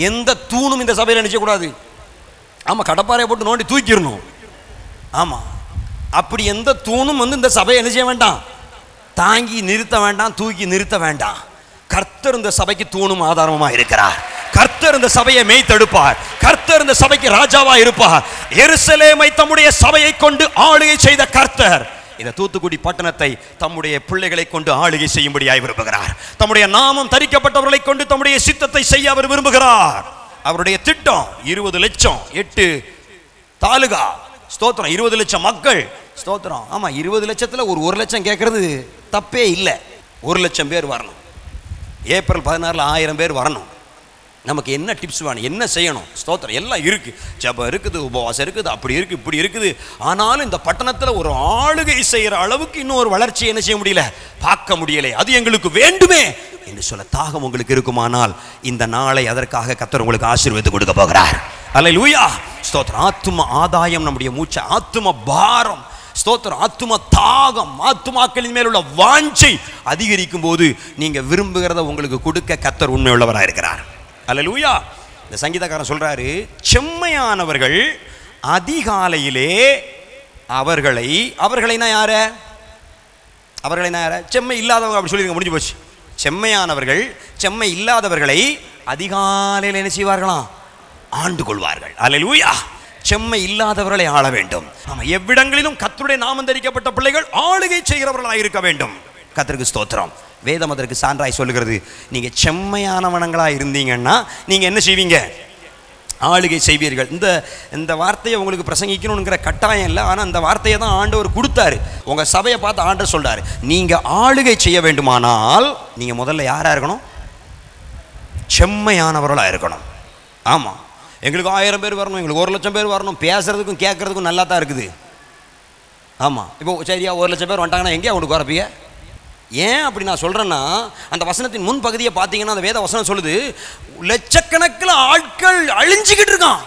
எந்த தூணும் இந்த சபையில நினைச்சக்கூடாது. ஆமா, கடப்பாறையை போட்டு நோண்டி தூக்கிடணும். ஆமா, அப்படி எந்த தூணும் வந்து இந்த சபையை என்ன செய்ய வேண்டாம், தாங்கி நிறுத்த வேண்டாம், தூக்கி நிறுத்த வேண்டாம். கர்த்தர் இந்த சபைக்கு தூணும் ஆதாரமா இருக்கிறார். கர்த்தர் இந்த சபையை மேய்த்தெடுப்பார். கர்த்தர் இந்த சபைக்கு ராஜாவா இருப்பார். எருசலேமை தம்முடைய சபையை கொண்டு ஆளுகை செய்த கர்த்தர் இந்த தூத்துக்குடி பட்டணத்தை தம்முடைய பிள்ளைகளை கொண்டு ஆளுகை செய்யும்படியாய் விரும்புகிறார். தம்முடைய நாமம் தரிக்கப்பட்டவர்களை கொண்டு தம்முடைய சித்தத்தை செய்ய அவர் விரும்புகிறார். அவருடைய திட்டம் 20 லட்சம் 8 தாலுகா, ஸ்தோத்திரம், 20 லட்சம் மக்கள், ஸ்தோத்திரம். ஆமா, 20 லட்சத்துல ஒரு 1 லட்சம் கேட்கறது தப்பே இல்லை. 1 லட்சம் பேர் வரணும். ஏப்ரல் 16 1000 பேர் வரணும். நமக்கு என்ன டிப்ஸ் வேணும், என்ன செய்யணும்? ஸ்தோத்திரம், எல்லாம் இருக்கு. ஜெபம் இருக்குது, உபவாசம் இருக்குது, அப்படி இருக்கு, இப்படி இருக்குது. ஆனாலும் இந்த பட்டணத்தில் ஒரு ஆளுகை செய்கிற அளவுக்கு இன்னும் ஒரு வளர்ச்சி என்ன செய்ய முடியல, பார்க்க முடியலை. அது எங்களுக்கு வேண்டுமே என்று சொல்ல தாகம் உங்களுக்கு இருக்குமானால் இந்த நாளை அதற்காக கர்த்தர் உங்களுக்கு ஆசீர்வாதம் கொடுக்க போகிறார். அல்லேலூயா. ஸ்தோத்திரம். ஆத்தும ஆதாயம் நம்முடைய மூச்சை, ஆத்தும பாரம், ஸ்தோத்திரம், ஆத்தும தாகம், ஆத்துமாக்களின் மேல் உள்ள வாஞ்சை அதிகரிக்கும் போது நீங்க விரும்புகிறத உங்களுக்கு கொடுக்க கர்த்தர் உண்மை உள்ளவராக இருக்கிறார். அல்லேலூயா. இந்த சங்கீதக்காரன் சொல்றாரு, செம்மையானவர்கள் அதிகாலையிலே அவர்களைனா யார, செம்மை இல்லாதவங்க அப்படி சொல்லி முடிஞ்சு போச்சு. செம்மையானவர்கள் செம்மை இல்லாதவர்களை அதிகாலையில் என்ன செய்வார்களாம், ஆண்டு கொள்வார்கள். அல்லேலூயா. செம்மை இல்லாதவர்களை ஆள வேண்டும். ஆமா, எவ்விடங்களிலும் கர்த்தருடைய நாமம் தரிக்கப்பட்ட பிள்ளைகள் ஆளுகை செய்கிறவர்களாக இருக்க வேண்டும். கர்த்தருக்கு ஸ்தோத்திரம். வேதம் அதற்கு சான்றாய் சொல்லுகிறது. நீங்க செம்மையானவனங்களா இருந்தீங்கன்னா நீங்க என்ன செய்வீங்க, ஆளுகை செய்வீர்கள். இந்த வார்த்தையை உங்களுக்கு பிரசங்கிக்கணுங்கிற கட்டாயம் இல்லை. ஆனால் இந்த வார்த்தையை தான் ஆண்டவர் கொடுத்தாரு. உங்க சபையை பார்த்து ஆண்டவர் சொல்றாரு, நீங்க ஆளுகை செய்ய வேண்டுமானால் நீங்க முதல்ல யாரா இருக்கணும், செம்மையானவர்களா இருக்கணும். ஆமா, எங்களுக்கு 1000 பேர் வரணும், எங்களுக்கு 1 லட்சம் பேர் வரணும், பேசுறதுக்கும் கேட்கறதுக்கும் நல்லா தான் இருக்குது. ஆமா, இப்போ சரியா 1 லட்சம் பேர் வந்துட்டாங்கன்னா எங்கேயா உங்களுக்கு வரப்பீங்க? ஏன் அப்படி நான் சொல்றேன்னா, அந்த வசனத்தின் முன் பகுதியை பார்த்தீங்கன்னா அந்த வேத வசனம் சொல்லுது, லட்சக்கணக்கில் ஆட்கள் அழிஞ்சுக்கிட்டு இருக்கான்,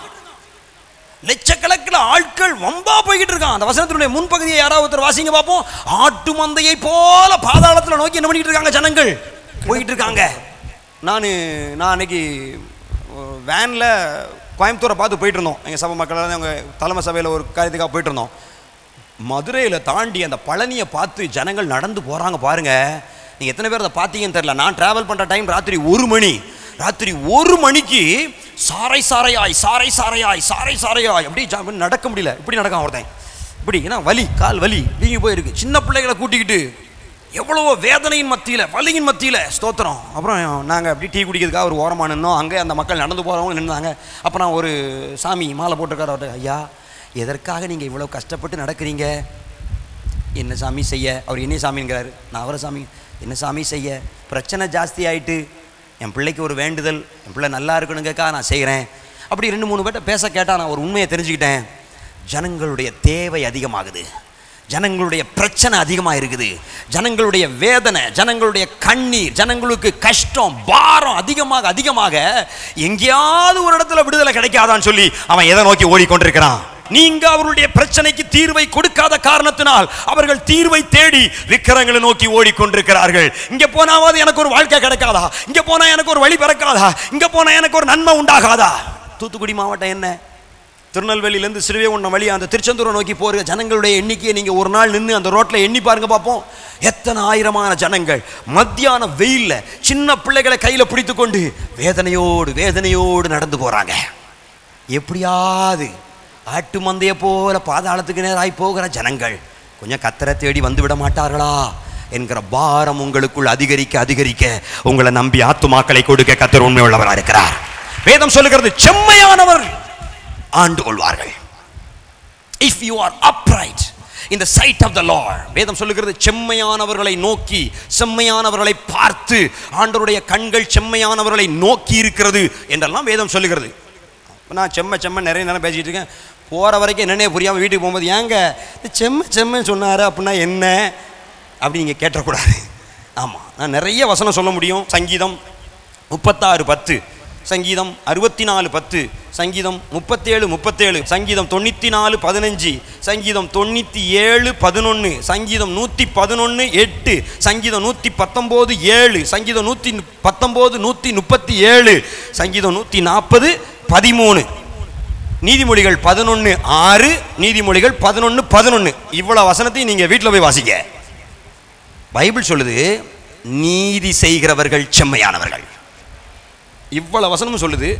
லட்சக்கணக்கில் ஆட்கள் வம்பா போய்கிட்டு இருக்கான். அந்த வசனத்தினுடைய முன்பகுதியை யாராவது ஒருத்தர் வாசிங்க பார்ப்போம். ஆட்டு மந்தையை போல பாதாளத்தில் நோக்கி என்ன பண்ணிட்டு இருக்காங்க ஜனங்கள், போயிட்டு இருக்காங்க. நான் அன்னைக்கு வேனில் கோயம்புத்தூரை பார்த்து போயிட்டு இருந்தோம். எங்கள் சபை மக்கள் எங்கள் தலைமை சபையில் ஒரு காரியத்துக்காக போயிட்டு இருந்தோம். மதுரையில் தாண்டி அந்த பழனியை பார்த்து ஜனங்கள் நடந்து போகிறாங்க பாருங்க. நீங்கள் எத்தனை பேர் அதை பார்த்தீங்கன்னு தெரியல. நான் ட்ராவல் பண்ணுற டைம் ராத்திரி 1 மணி. ராத்திரி 1 மணிக்கு சாரை சாரையாய் அப்படி நடக்க முடியல. இப்படி நடக்காம ஒருத்தன் இப்படி, ஏன்னா வலி, கால் வலி வீங்கி போயிருக்கு. சின்ன பிள்ளைகளை கூட்டிக்கிட்டு எவ்வளவோ வேதனையின் மத்தியில், வலியின் மத்தியில், ஸ்தோத்திரம். அப்புறம் நாங்கள் அப்படி டீ குடிக்கிறதுக்காக ஒரு ஓரமாக நின்னோம். அங்கே அந்த மக்கள் நடந்து போகிறவங்க நின்றாங்க. அப்போ நான் ஒரு சாமி மாலை போட்டிருக்காரு அவர்கிட்ட, ஐயா எதற்காக நீங்கள் இவ்வளோ கஷ்டப்பட்டு நடக்கிறீங்க? என்ன சாமி செய்ய? அவர் என்ன சாமிங்கிறாரு. நான் அவரை சாமி. என்ன சாமி செய்ய? பிரச்சனை ஜாஸ்தி ஆகிட்டு, என் பிள்ளைக்கு ஒரு வேண்டுதல், என் பிள்ளை நல்லா இருக்கணுங்கக்கா நான் செய்கிறேன். அப்படி 2-3 பேர்ட்ட பேச கேட்டால் நான் ஒரு உண்மையை தெரிஞ்சுக்கிட்டேன். ஜனங்களுடைய தேவை அதிகமாகுது, ஜனங்களுடைய பிரச்சனை அதிகமாக இருக்குது, ஜனங்களுடைய வேதனை, ஜனங்களுடைய கண்ணீர், ஜனங்களுக்கு கஷ்டம், பாரம் அதிகமாக எங்கேயாவது ஒரு இடத்துல விடுதலை கிடைக்காதான்னு சொல்லி அவன் எதை நோக்கி ஓடிக்கொண்டிருக்கிறான். நீங்க அவருடைய பிரச்சனைக்கு தீர்வை கொடுக்காத காரணத்தினால் அவர்கள் தீர்வை தேடி விக்கிரங்களை நோக்கி ஓடிக்கொண்டிருக்கிறார்கள். இங்க போனாவது எனக்கு ஒரு வாழ்க்கை கிடைக்காதா? இங்க போனா எனக்கு ஒரு வழி பிறக்காதா? இங்க போனா எனக்கு ஒரு நன்மை உண்டாகாதா? தூத்துக்குடி மாவட்டம் என்ன, திருநெல்வேலியிலேருந்து சிறுவைகுண்டம் வழி அந்த திருச்செந்தூரை நோக்கி போகிற ஜனங்களுடைய எண்ணிக்கையை நீங்கள் ஒரு நாள் நின்று அந்த ரோட்டில் எண்ணி பாருங்க பார்ப்போம். எத்தனை ஆயிரமான ஜனங்கள் மத்தியான வெயிலில் சின்ன பிள்ளைகளை கையில் பிடித்து கொண்டு வேதனையோடு நடந்து போகிறாங்க. எப்படியாவது ஆட்டு மந்தைய போல பாதாளத்துக்கு நேராய் போகிற ஜனங்கள் கொஞ்சம் கத்தரை தேடி வந்து விட மாட்டார்களா என்கிற பாரம் உங்களுக்குள் அதிகரிக்க உங்களை நம்பி ஆத்துமாக்களை கொடுக்க கத்தர் உண்மை உள்ளவராக இருக்கிறார். வேதம் சொல்லுகிறது, செம்மையானவர் ஆண்டு கொள்வார்கள். If you are upright in the sight of the Lord, வேதம் சொல்லுகிறது செம்மையானவர்களை நோக்கி, செம்மையானவர்களை பார்த்து, ஆண்டவருடைய கண்கள் செம்மையானவர்களை நோக்கி இருக்கிறது என்றெல்லாம் வேதம் சொல்லுகிறது. நான் செம்ம நிறைய நேரம் பேசிட்டு இருக்கேன். போகிற வரைக்கும் என்னென்ன புரியாமல் வீட்டுக்கு போகும்போது, ஏங்க செம்ம சொன்னார் அப்படின்னா என்ன அப்படி நீங்கள் கேட்டக்கூடாது. ஆமாம், நான் நிறைய வசனம் சொல்ல முடியும். சங்கீதம் 36:10, சங்கீதம் 64:10, சங்கீதம் 37:37, சங்கீதம் 94:15, சங்கீதம் 97:11, சங்கீதம் 111:8, சங்கீதம் 119:7, சங்கீதம் 119, 137, சங்கீதம் 140:13, நீதிமொழிகள் 11:6, நீதிமொழிகள் 11:11. இவ்வளவு வசனத்தையும் நீங்க வீட்டில் போய் வாசிக்க. பைபிள் சொல்லுது, நீதி செய்கிறவர்கள் செம்மையானவர்கள். இவ்வளவு வசனமும் சொல்லுது,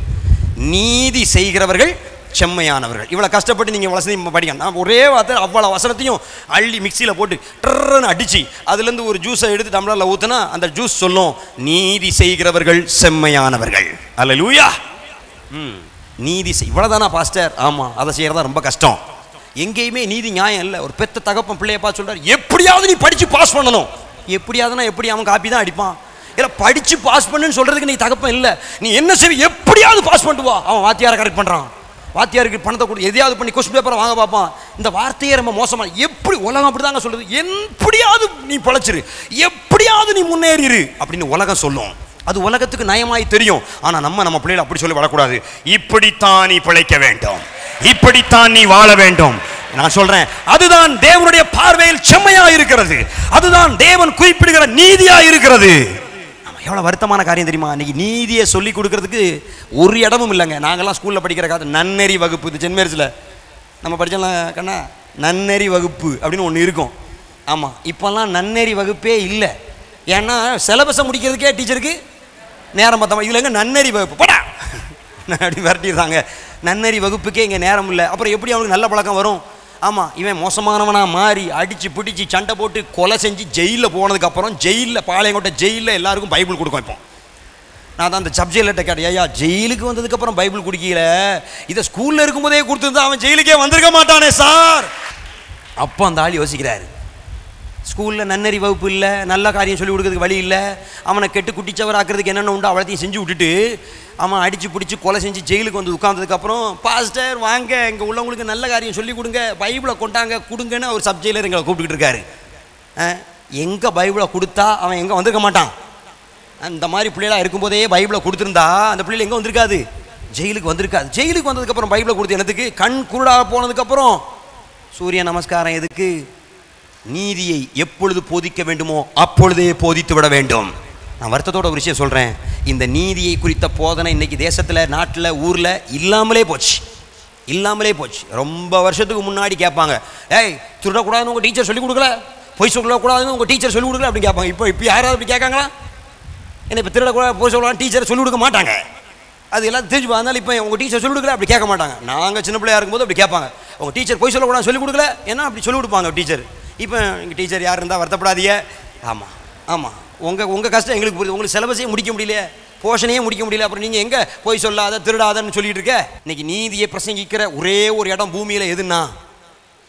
நீதி செய்கிறவர்கள் செம்மையானவர்கள். இவ்வளவு கஷ்டப்பட்டு நீங்க வசனம் படிக்க, நான் ஒரே வார்த்தை அவ்வளவு வசனத்தையும் அள்ளி மிக்சியில் போட்டு டர்ன்னு அடிச்சு அதுலேருந்து ஒரு ஜூஸை எடுத்து டம்ளரில் ஊற்றினா அந்த ஜூஸ் சொல்லும், நீதி செய்கிறவர்கள் செம்மையானவர்கள். அல்லேலூயா. நீதி இவ்வளோதானா பாஸ்டர்? ஆமாம், அதை செய்கிறதா ரொம்ப கஷ்டம். எங்கேயுமே நீதி நியாயம் இல்லை. ஒரு பெத்த தகப்பன் பிள்ளைய பார்த்து சொல்கிறார், எப்படியாவது நீ படித்து பாஸ் பண்ணணும். எப்படியாவதுனா எப்படி? அவன் காப்பி தான் அடிப்பான். இல்லை, படித்து பாஸ் பண்ணுன்னு சொல்கிறதுக்கு நீ தகப்பன் இல்லை. நீ என்ன செய்வி? எப்படியாவது பாஸ் பண்ணிட்டு வா. அவன் வாத்தியாரை கரெக்ட் பண்ணுறான், வாத்தியாருக்கு பணத்தை கொடு, எதையாவது பண்ணி கொஸ்டின் பேப்பரை வாங்க பார்ப்பான். இந்த வார்த்தையே ரொம்ப மோசமாக. எப்படி உலகம் அப்படி தாங்க சொல்லுது, எப்படியாவது நீ பழச்சிரு, எப்படியாவது நீ முன்னேறிரு அப்படின்னு உலகம் சொல்லும். அது உலகத்துக்கு நயமாய் தெரியும். ஆனால் நம்ம பிள்ளைகளை அப்படி சொல்லி வரக்கூடாது. இப்படித்தான் நீ பிழைக்க வேண்டும், இப்படித்தான் நீ வாழ வேண்டும். நான் சொல்றேன், அதுதான் தேவனுடைய பார்வையில் செம்மையா இருக்கிறது, அதுதான் தேவன் குறிப்பிடுகிற நீதியா இருக்கிறது. எவ்வளவு வருத்தமான காரியம் தெரியுமா? இன்னைக்கு நீதியை சொல்லி கொடுக்கறதுக்கு ஒரு இடமும் இல்லைங்க. நாங்கெல்லாம் ஸ்கூல்ல படிக்கிற காலத்து நன்னெறி வகுப்பு, இது சென்மேரிஸில் நம்ம படிச்சோம்ல கண்ணா, நன்னெறி வகுப்பு அப்படின்னு ஒன்று இருக்கும். ஆமாம், இப்போல்லாம் நன்னெறி வகுப்பே இல்லை. ஏன்னா சிலபஸை முடிக்கிறதுக்கே டீச்சருக்கு நேரம் பார்த்தோம். இதில் எங்கே நன்னெறி வகுப்பு படா அப்படி விரட்டிடுறாங்க. நன்னெறி வகுப்புக்கே இங்கே நேரம் இல்லை. அப்புறம் எப்படி அவனுக்கு நல்ல பழக்கம் வரும்? ஆமாம், இவன் மோசமானவனாக மாறி அடித்து பிடிச்சி சண்டை போட்டு கொலை செஞ்சு ஜெயிலில் போனதுக்கப்புறம், ஜெயிலில் பாளையங்கோட்டை ஜெயிலில் எல்லாருக்கும் பைபிள் கொடுக்கும். இப்போ நான் தான் அந்த சப்ஜெக்ட்கிட்ட கேட்டேன், ஐயா ஜெயிலுக்கு வந்ததுக்கப்புறம் பைபிள் குடிக்கல, இதை ஸ்கூலில் இருக்கும்போதே கொடுத்துருந்தா அவன் ஜெயிலுக்கே வந்திருக்க மாட்டானே சார். அப்போ அந்த ஆள் யோசிக்கிறாரு, ஸ்கூலில் நன்னறி வகுப்பு இல்லை, நல்ல காரியம் சொல்லி கொடுக்கறதுக்கு வழி இல்லை, அவனை கெட்டு குட்டிச்சவர் ஆக்கிறதுக்கு என்னென்ன உண்டோ அவ்வளோத்தையும் செஞ்சு விட்டுட்டு அவன் அடித்து பிடிச்சி கொலை செஞ்சு ஜெயிலுக்கு வந்து உட்கார்ந்ததுக்கப்புறம், பாஸ்டர் வாங்க இங்கே உள்ளவங்களுக்கு நல்ல காரியம் சொல்லி கொடுங்க, பைபிளை கொண்டாங்க கொடுங்கன்னு அவர் சப்ஜெக்டில் எங்களை கூப்பிட்டுக்கிட்டு இருக்காரு. எங்கே பைபிளை கொடுத்தா அவன் எங்கே வந்திருக்க மாட்டான். அந்த மாதிரி பிள்ளைகளாக இருக்கும்போதே பைபிளை கொடுத்துருந்தா அந்த பிள்ளைகள் எங்கே வந்திருக்காது? ஜெயிலுக்கு வந்திருக்காது. ஜெயிலுக்கு வந்ததுக்கப்புறம் பைபிளை கொடுத்து என்னத்துக்கு? கண் குருடாக போனதுக்கப்புறம் சூரிய நமஸ்காரம் எதுக்கு? நீதியை எப்பொழுது போதிக்க வேண்டுமோ அப்பொழுதே போதித்து விட வேண்டும். நான் வருத்தத்தோட ஒரு விஷயம் சொல்கிறேன், இந்த நீதியை குறித்த போதனை இன்னைக்கு தேசத்தில், நாட்டில், ஊரில் இல்லாமலே போச்சு. ரொம்ப வருஷத்துக்கு முன்னாடி கேட்பாங்க, ஏய் திருடக்கூடாதுன்னு உங்கள் டீச்சர் சொல்லிக் கொடுக்கல, பொய் சொல்லக்கூடாதுன்னு உங்கள் டீச்சர் சொல்லிக் கொடுக்கல அப்படின்னு கேட்பாங்க. இப்போ யாராவது அப்படி கேட்காங்களா? ஏன்னா இப்போ திருடக்கூட போய் சொல்லலாம் டீச்சரை சொல்லிக் கொடுக்க மாட்டாங்க, அது எல்லாம் தெரிஞ்சு. அதனால இப்போ உங்கள் டீச்சர் சொல்லிக் கொடுக்கல அப்படி கேட்க மாட்டாங்க. நாங்கள் சின்ன பிள்ளையா இருக்கும்போது அப்படி கேட்பாங்க, உங்கள் டீச்சர் போய் சொல்லக்கூடாது சொல்லிக் கொடுக்கல ஏன்னா அப்படி சொல்லிக் கொடுப்பாங்க டீச்சர். இப்போ எங்கள் டீச்சர் யார் இருந்தால் வருத்தப்படாதீங்க. ஆமாம் ஆமாம், உங்கள் கஷ்டம் எங்களுக்கு புரியுது. உங்களுக்கு சிலபஸையும் முடிக்க முடியல, போஷனையே முடிக்க முடியல, அப்புறம் நீங்கள் எங்கே போய் சொல்லாத திருடாதன்னு சொல்லிட்டு இருக்க. இன்னைக்கு நீதியை பிரசங்கிக்கிற ஒரே ஒரு இடம் பூமியில் எதுன்னா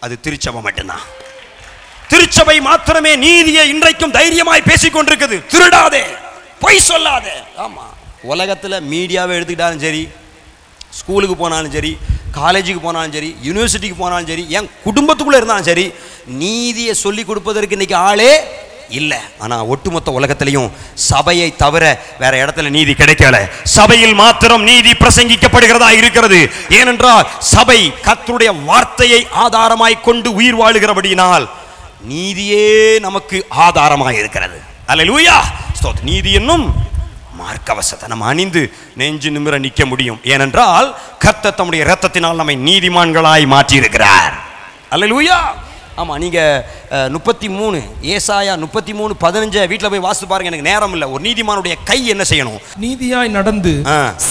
அது திருச்சபை மட்டும்தான். திருச்சபை மாத்திரமே நீதியை இன்றைக்கும் தைரியமாய் பேசிக் கொண்டிருக்குது. திருடாதே, பொய் சொல்லாதே. ஆமா, உலகத்தில் மீடியாவை எடுத்துக்கிட்டாலும் சரி, ஸ்கூலுக்கு போனாலும் சரி, காலேஜுக்கு போனாலும் சரி, யூனிவர்சிட்டிக்கு போனாலும் சரி, என் குடும்பத்துக்குள்ளே இருந்தாலும் சரி, நீதியை சொல்லி கொடுப்பதற்கு இன்னைக்கு ஆளே இல்லை. ஆனால் ஒட்டுமொத்த உலகத்திலையும் சபையை தவிர வேற இடத்துல நீதி கிடைக்கல. சபையில் மாத்திரம் நீதி பிரசங்கிக்கப்படுகிறதா இருக்கிறது. ஏனென்றால் சபை கர்த்தருடைய வார்த்தையை ஆதாரமாய் கொண்டு உயிர் வாழுகிறபடியினால் நீதியே நமக்கு ஆதாரமாய் இருக்கிறது. அல்லேலூயா, ஸ்தோத்திரம். நீதி என்னும் மார்க்கவசத்தை நம்ம அணிந்து நெஞ்சு நிமிர நிற்க முடியும். ஏனென்றால் கர்த்தர் தம்முடைய இரத்தத்தினால் நம்மை நீதிமான்களாய் மாற்றி இருக்கிறார். அல்லேலூயா. ஆமா, நீங்க 33 ஏசாயா 33:15 வீட்டில் போய் வாசித்து பாருங்க. எனக்கு நேரம் இல்லை. ஒரு நீதிமானுடைய கை என்ன செய்யணும்? நீதியாய் நடந்து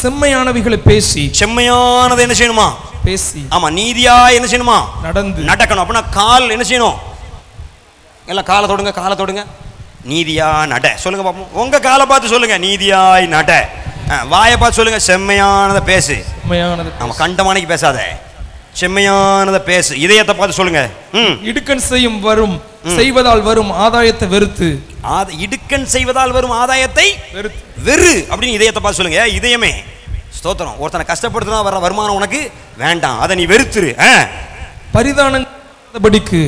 செம்மையானவைகளை பேசி. செம்மையானதை என்ன செய்யணுமா? பேசி. ஆமா, நீதியா என்ன செய்யணுமா? நடக்கணும். அப்படின்னா கால் என்ன செய்யணும்? எல்லாம் காலை தொடுங்க, காலை தொடுங்க. நீதியா நட சொல்லுங்க பாப்போம். உங்க காலை பார்த்து சொல்லுங்க, நீதியாய் நட. வாயை பார்த்து சொல்லுங்க, செம்மையானதை பேசு. ஆமா, கண்டமானைக்கு பேசாத, செம்மையானதை பேசு. இதயத்தை பார்த்து சொல்லுங்க, இடுக்கண் செய்யும் வரும் செய்வதால் வரும் ஆதாயத்தை வெறுத்து. இடுக்கண் செய்வதால் வரும் ஆதாயத்தை வெறு அப்படின்னு இதயத்தை பார்த்து சொல்லுங்க. இதயமே ஸ்தோத்திரம். ஒருத்தனை கஷ்டப்படுத்தினா வர வருமானம் உனக்கு வேண்டாம், அதை நீ வெறுத்துரு. பரிதானபடிக்கு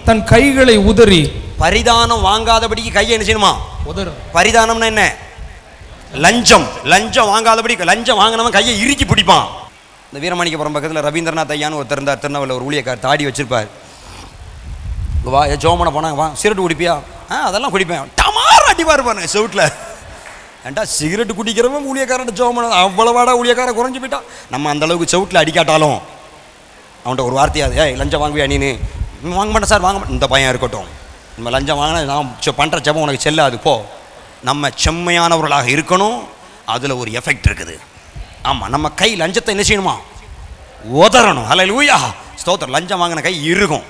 தன் கைகளை உதறி. பரிதானம் வாங்காதபடிக்கு கையை என்ன செய்யணுமா? உதறும். பரிதானம்னா என்ன? லஞ்சம். லஞ்சம் வாங்காதபடி. லஞ்சம் வாங்கினவன் கையை இறுக்கி பிடிப்பான். இந்த வீரமாணிக்கபுரம் பக்கத்தில் ரவீந்திரநாத் ஐயான்னு ஒருத்தர் இருந்தார், திருநெல்வேலியில் ஒரு ஊழியக்கார், தாடி வச்சிருப்பார். வா ஜோமனை போனாங்க, வா சிகரெட்டு குடிப்பியா? அதெல்லாம் குடிப்பேன். டமார் அடிப்பார் பாருங்க செவுட்டில். ஏன்டா சிகரெட்டு குடிக்கிறவன் ஊழியக்காரன் ஜோமனை அவ்வளவாடா ஊழியக்காரன் குறைஞ்சி போயிட்டான். நம்ம அந்த அளவுக்கு செவுட்டில் அடிக்காட்டாலும் அவன்கிட்ட ஒரு வார்த்தையாது, லஞ்சம் வாங்குவியா நீனு? வாங்க மாட்டேன் சார், வாங்க மாட்டேன். இந்த பையன் இருக்கட்டும், நம்ம லஞ்சம் வாங்கினா நான் பண்ணுற ஜபம் உனக்கு செல்லாது போ. நம்ம செம்மையானவர்களாக இருக்கணும், அதில் ஒரு எஃபெக்ட் இருக்குது. ஆமாம், நம்ம கை லஞ்சத்தை என்ன செய்யணுமா? உதறணும். அல்லேலூயா, ஸ்தோத்திரம். லஞ்சம் வாங்கின கை இருக்கும்.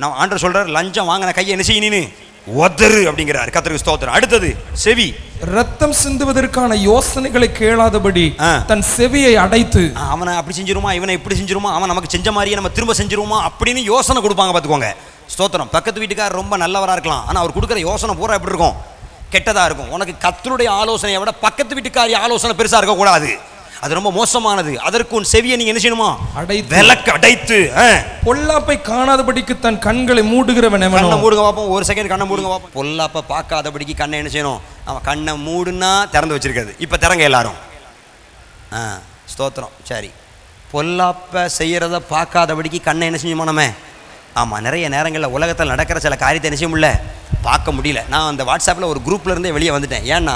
நான் ஆண்டவர் சொல்கிறார், லஞ்சம் வாங்கின கையை என்ன செய்யணும்? உதறு அப்படிங்கிறார். கர்த்தருக்கு ஸ்தோத்திரம். அடுத்தது செவி. ரத்தம் சிந்துவதற்கான யோசனைகளை கேளாதபடி தன் செவியை அடைத்து. அவனை அப்படி செஞ்சிருமா, இவனை இப்படி செஞ்சிருமா, அவன் நமக்கு செஞ்ச மாதிரியே நம்ம திரும்ப செஞ்சிருமா அப்படின்னு யோசனை கொடுப்பாங்க. பார்த்துக்கோங்க. ஸ்தோத்திரம். பக்கத்து வீட்டுக்காரர் ரொம்ப நல்லவராக இருக்கலாம், ஆனால் அவர் கொடுக்குற யோசனை பூரா எப்படி இருக்கும்? கெட்டதாக இருக்கும். உனக்கு கர்த்தருடைய ஆலோசனையை விட பக்கத்து வீட்டுக்காரி ஆலோசனை பெருசாக இருக்கக்கூடாது, அது ரொம்ப மோசமானது. அதற்கு உன் செவியை நீங்க என்ன செய்யணுமா? அடைத்து. பொல்லாப்பை காணாதபடிக்கு தன் கண்களை மூடுகிறவன் எவனோ. கண்ணை மூடுங்க பாப்போம், ஒரு செகண்ட் கண்ணை மூடுங்க பாப்போம். பொல்லாப்பை பார்க்காதபடிக்கு கண்ணை என்ன செய்யணும்? அவன் கண்ணை மூடுனா திறந்து வச்சிருக்காது. இப்போ திறங்க எல்லாரும். ஸ்தோத்திரம். சரி, பொல்லாப்பை செய்யறத பார்க்காதபடிக்கு கண்ணை என்ன செஞ்சுமா நம்ம? ஆமாம், நிறைய நேரங்களில் உலகத்தில் நடக்கிற சில காரியத்தை என்ன செய்ய முடியல, பார்க்க முடியல. நான் அந்த வாட்ஸ்அப்பில் ஒரு குரூப்பில் இருந்தே வெளியே வந்துட்டேன். ஏன்னா